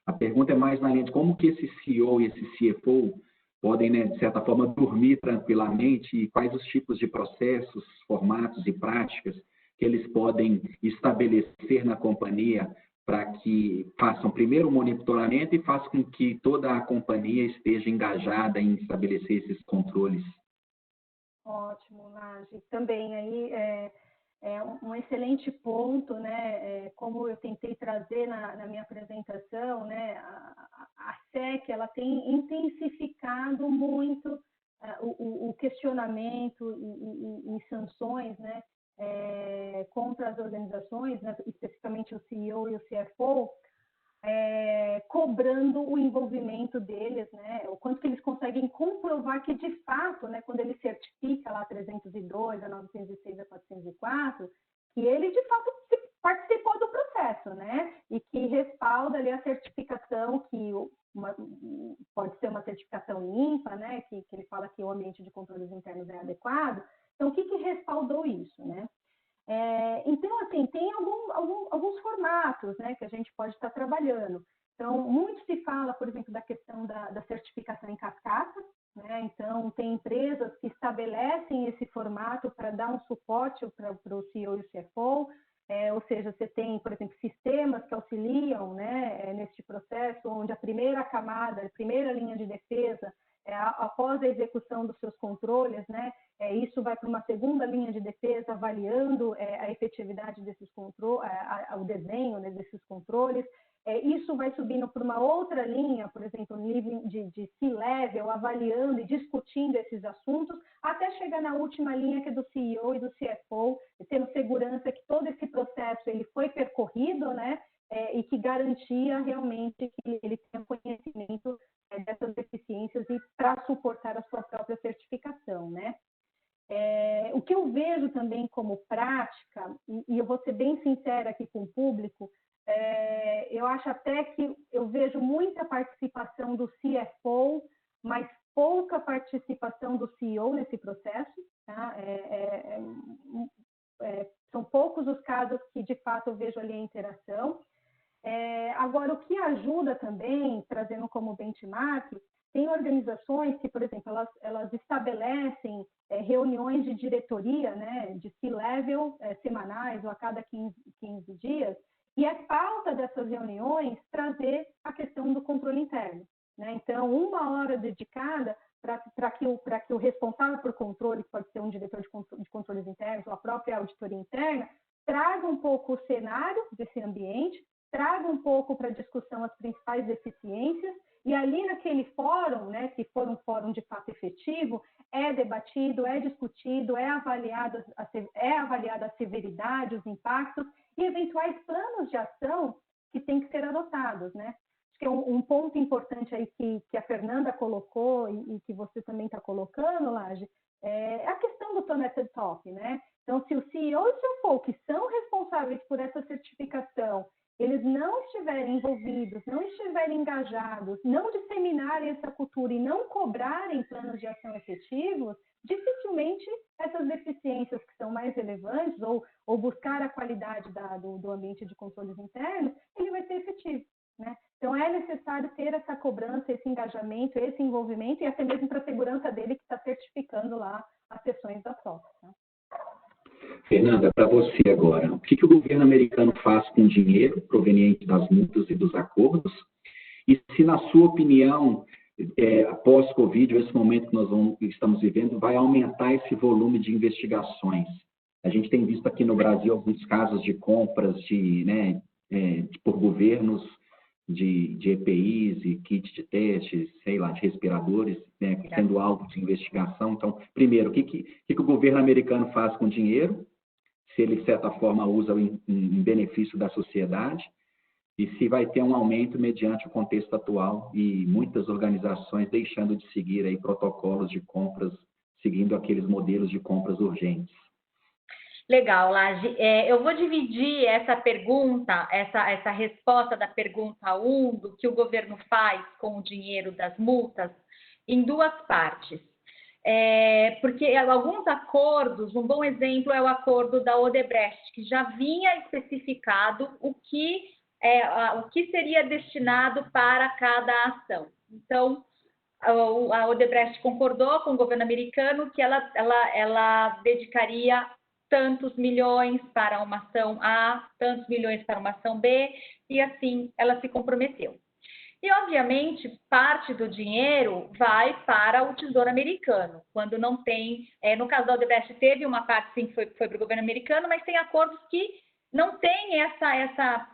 A pergunta é mais na linha de como que esse CEO e esse CFO podem, né, de certa forma, dormir tranquilamente e quais os tipos de processos, formatos e práticas que eles podem estabelecer na companhia para que façam primeiro o monitoramento e façam com que toda a companhia esteja engajada em estabelecer esses controles. Ótimo, Laje. Também aí é um excelente ponto, né? Como eu tentei trazer na minha apresentação, né? A SEC ela tem intensificado muito o questionamento e sanções, né? Contra as organizações, né? Especificamente o CEO e o CFO, cobrando o envolvimento deles, né? O quanto que eles conseguem comprovar que, de fato, né, quando ele certifica lá a 302, a 906, a 404, que ele, de fato, participou do processo, né? E que respalda ali a certificação, que pode ser uma certificação em INPA, né, que ele fala que o ambiente de controles internos é adequado. Então, o que respaldou isso, né? Então, assim, tem alguns formatos, né, que a gente pode estar trabalhando. Então, muito se fala, por exemplo, da questão da certificação em cascata, né? Então, tem empresas que estabelecem esse formato para dar um suporte para o CEO e o CFO, ou seja, você tem, por exemplo, sistemas que auxiliam, né, neste processo, onde a primeira camada, a primeira linha de defesa, após a execução dos seus controles, né, isso vai para uma segunda linha de defesa, avaliando a efetividade desses controles, o desenho, né, desses controles. Isso vai subindo para uma outra linha, por exemplo, nível de C-level, avaliando e discutindo esses assuntos, até chegar na última linha, que é do CEO e do CFO, tendo segurança que todo esse processo ele foi percorrido, né, e que garantia realmente que ele tenha conhecimento dessas deficiências e para suportar a sua própria certificação, né? O que eu vejo também como prática, e eu vou ser bem sincera aqui com o público, eu acho até que eu vejo muita participação do CFO, mas pouca participação do CEO nesse processo, tá? São poucos os casos que, de fato, eu vejo ali a interação. Agora, o que ajuda também, trazendo como benchmark, tem organizações que, por exemplo, elas estabelecem reuniões de diretoria, né, de C-level semanais ou a cada 15 dias, e é pauta dessas reuniões trazer a questão do controle interno, né? Então, 1 hora dedicada para que o responsável por controle, que pode ser um diretor de controles internos ou a própria auditoria interna, traga um pouco o cenário desse ambiente, traga um pouco para discussão as principais deficiências, e ali naquele fórum, né, se for um fórum de fato efetivo, é debatido, é discutido, é avaliada a severidade, os impactos e eventuais planos de ação que têm que ser adotados, né? Acho que é um ponto importante aí que a Fernanda colocou e que você também está colocando, Laje, é a questão do Connected Top, né? Então, se o CEO e o CFO, que são responsáveis por essa certificação, eles não estiverem envolvidos, não estiverem engajados, não disseminarem essa cultura e não cobrarem planos de ação efetivos, dificilmente essas deficiências que são mais relevantes ou buscar a qualidade do ambiente de controles internos, ele vai ser efetivo, né? Então, é necessário ter essa cobrança, esse engajamento, esse envolvimento e até mesmo para a segurança dele que está certificando lá as sessões da SOC, tá? Fernanda, para você agora, o que o governo americano faz com o dinheiro proveniente das multas e dos acordos? E se, na sua opinião, após Covid, esse momento que nós estamos vivendo, vai aumentar esse volume de investigações? A gente tem visto aqui no Brasil alguns casos de compras por governos de EPIs e kits de testes, sei lá, de respiradores, né, sendo alvo de investigação. Então, primeiro, o que o governo americano faz com o dinheiro? Se ele, de certa forma, usa em benefício da sociedade, e se vai ter um aumento mediante o contexto atual e muitas organizações deixando de seguir aí protocolos de compras, seguindo aqueles modelos de compras urgentes. Legal, Laje. Eu vou dividir essa pergunta, essa resposta da pergunta 1, do que o governo faz com o dinheiro das multas, em 2 partes. Porque alguns acordos, um bom exemplo é o acordo da Odebrecht, que já vinha especificado o que seria destinado para cada ação. Então, a Odebrecht concordou com o governo americano que ela dedicaria tantos milhões para uma ação A, tantos milhões para uma ação B, e assim ela se comprometeu. E, obviamente, parte do dinheiro vai para o Tesouro Americano, quando não tem... no caso da Odebrecht, teve uma parte, sim, que foi para o governo americano, mas tem acordos que não têm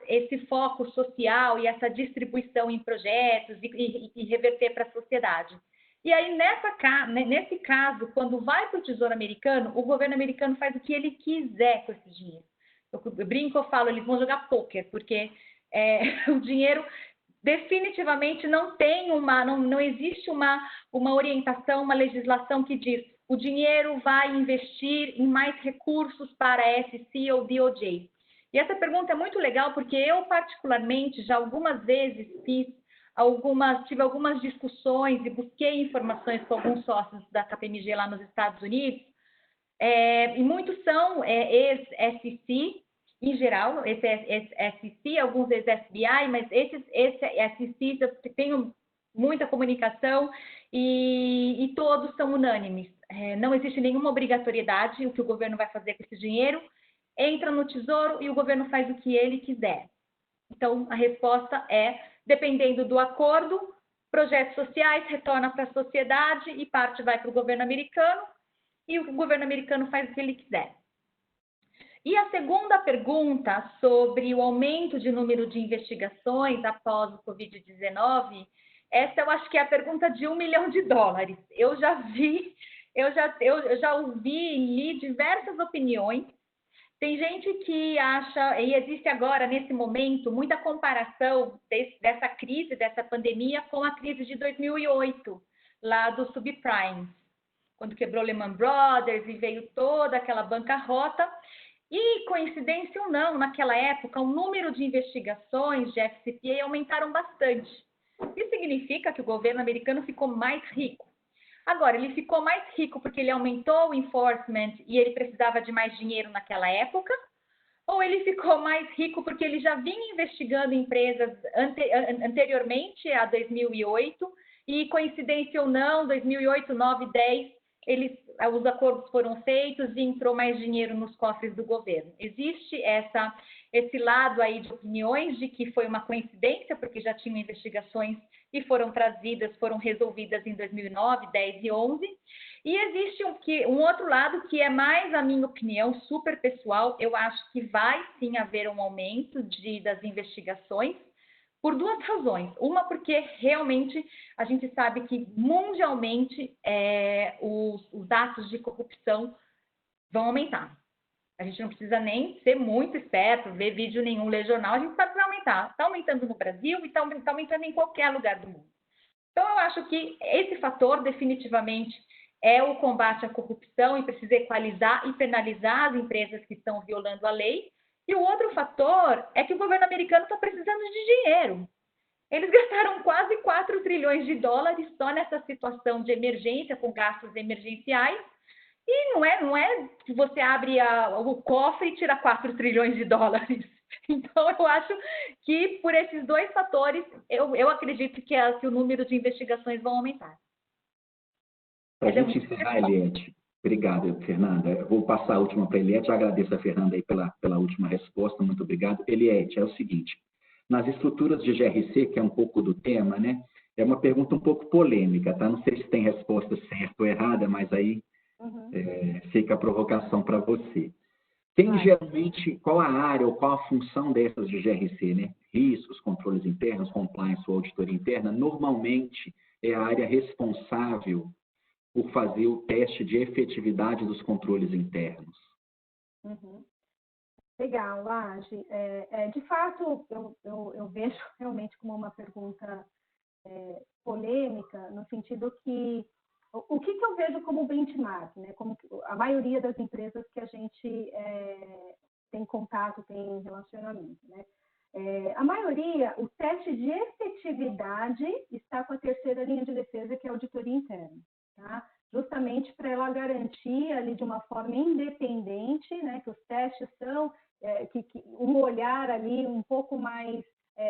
esse foco social e essa distribuição em projetos e reverter para a sociedade. E aí, nesse caso, quando vai para o Tesouro Americano, o governo americano faz o que ele quiser com esse dinheiro. Eu brinco, eu falo, eles vão jogar pôquer, porque o dinheiro... definitivamente não existe uma orientação, uma legislação que diz o dinheiro vai investir em mais recursos para SEC ou DOJ. E essa pergunta é muito legal porque eu, particularmente, já algumas vezes fiz tive algumas discussões e busquei informações com alguns sócios da KPMG lá nos Estados Unidos, e muitos são ex-SEC, em geral, ex-SEC, alguns ex-FBI, mas esses SECs eu tenho muita comunicação e todos são unânimes. Não existe nenhuma obrigatoriedade, o que o governo vai fazer com esse dinheiro, entra no Tesouro e o governo faz o que ele quiser. Então, a resposta é, dependendo do acordo, projetos sociais retornam para a sociedade e parte vai para o governo americano e o governo americano faz o que ele quiser. E a segunda pergunta sobre o aumento de número de investigações após o Covid-19, essa eu acho que é a pergunta de $1 milhão. Eu já ouvi e li diversas opiniões. Tem gente que acha, e existe agora, nesse momento, muita comparação dessa crise, dessa pandemia, com a crise de 2008, lá do subprime, quando quebrou Lehman Brothers e veio toda aquela bancarrota. E, coincidência ou não, naquela época, o número de investigações de FCPA aumentaram bastante. Isso significa que o governo americano ficou mais rico. Agora, ele ficou mais rico porque ele aumentou o enforcement e ele precisava de mais dinheiro naquela época? Ou ele ficou mais rico porque ele já vinha investigando empresas anteriormente a 2008 e, coincidência ou não, 2008, 9, 10, os acordos foram feitos e entrou mais dinheiro nos cofres do governo. Existe esse lado aí de opiniões de que foi uma coincidência, porque já tinham investigações e foram resolvidas em 2009, 10 e 11. E existe um outro lado que é mais a minha opinião, super pessoal. Eu acho que vai sim haver um aumento das investigações, por duas razões. Uma, porque realmente a gente sabe que mundialmente os atos de corrupção vão aumentar. A gente não precisa nem ser muito esperto, ver vídeo nenhum, ler jornal, a gente sabe que vai aumentar. Está aumentando no Brasil e está aumentando em qualquer lugar do mundo. Então, eu acho que esse fator definitivamente é o combate à corrupção e precisa equalizar e penalizar as empresas que estão violando a lei. E o outro fator é que o governo americano está precisando de dinheiro. Eles gastaram quase $4 trilhões só nessa situação de emergência, com gastos emergenciais. E não é que você abre o cofre e tira $4 trilhões. Então, eu acho que por esses dois fatores, eu acredito que o número de investigações vão aumentar. Para a gente encerrar, Eliette, obrigado, Fernanda. Eu vou passar a última para a Eliette. Eu agradeço a Fernanda aí pela última resposta. Muito obrigado. Eliette, é o seguinte, nas estruturas de GRC, que é um pouco do tema, né? É uma pergunta um pouco polêmica, tá? Não sei se tem resposta certa ou errada, mas aí fica a provocação para você. Geralmente, qual a área ou qual a função dessas de GRC, né? Riscos, controles internos, compliance ou auditoria interna, normalmente é a área responsável por fazer o teste de efetividade dos controles internos. Legal, Laje. De fato, eu vejo realmente como uma pergunta polêmica, no sentido que o que eu vejo como benchmark, né? Como a maioria das empresas que a gente tem contato, tem relacionamento, né? A maioria, o teste de efetividade está com a terceira linha de defesa, que é a auditoria interna, tá? Justamente para ela garantir ali de uma forma independente, né? Que os testes são um olhar ali um pouco mais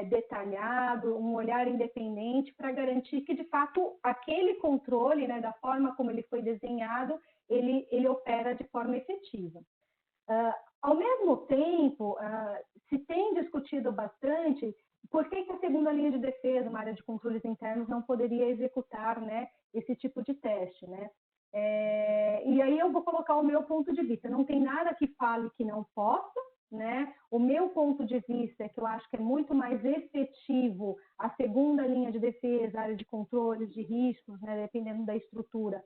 detalhado, um olhar independente para garantir que, de fato, aquele controle, né, da forma como ele foi desenhado, ele opera de forma efetiva. Ao mesmo tempo, se tem discutido bastante por que a segunda linha de defesa, uma área de controles internos, não poderia executar, né, esse tipo de teste, né? E aí eu vou colocar o meu ponto de vista. Não tem nada que fale que não possa, né? O meu ponto de vista é que eu acho que é muito mais efetivo a segunda linha de defesa, a área de controles de riscos, né, dependendo da estrutura,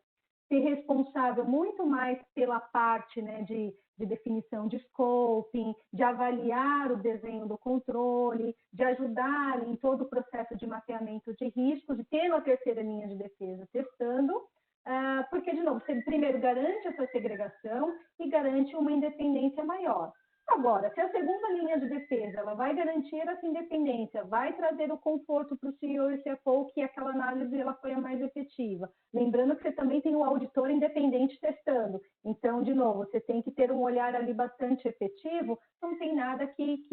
ser responsável muito mais pela parte, né, de definição de scoping, de avaliar o desenho do controle, de ajudar em todo o processo de mapeamento de riscos, de ter uma terceira linha de defesa testando, porque, de novo, você primeiro garante essa segregação e garante uma independência maior. Agora, se a segunda linha de defesa ela vai garantir essa independência, vai trazer o conforto para o CEO e o CFO, que aquela análise ela foi a mais efetiva. Lembrando que você também tem um auditor independente testando. Então, de novo, você tem que ter um olhar ali bastante efetivo, não tem nada que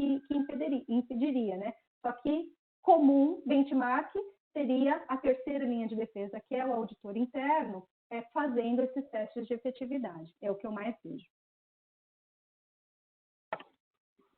impediria, né? Só que comum, benchmark, seria a terceira linha de defesa, que é o auditor interno, fazendo esses testes de efetividade. É o que eu mais vejo.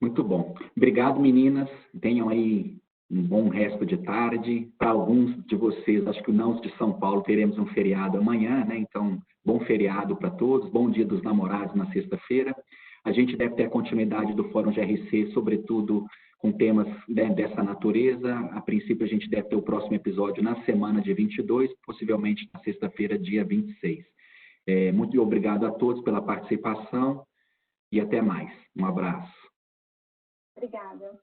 Muito bom. Obrigado, meninas. Tenham aí um bom resto de tarde. Para alguns de vocês, acho que nós de São Paulo teremos um feriado amanhã, né? Então, bom feriado para todos. Bom Dia dos Namorados na sexta-feira. A gente deve ter a continuidade do Fórum GRC, sobretudo com temas dessa natureza. A princípio, a gente deve ter o próximo episódio na semana de 22, possivelmente na sexta-feira, dia 26. Muito obrigado a todos pela participação e até mais. Um abraço. Obrigada.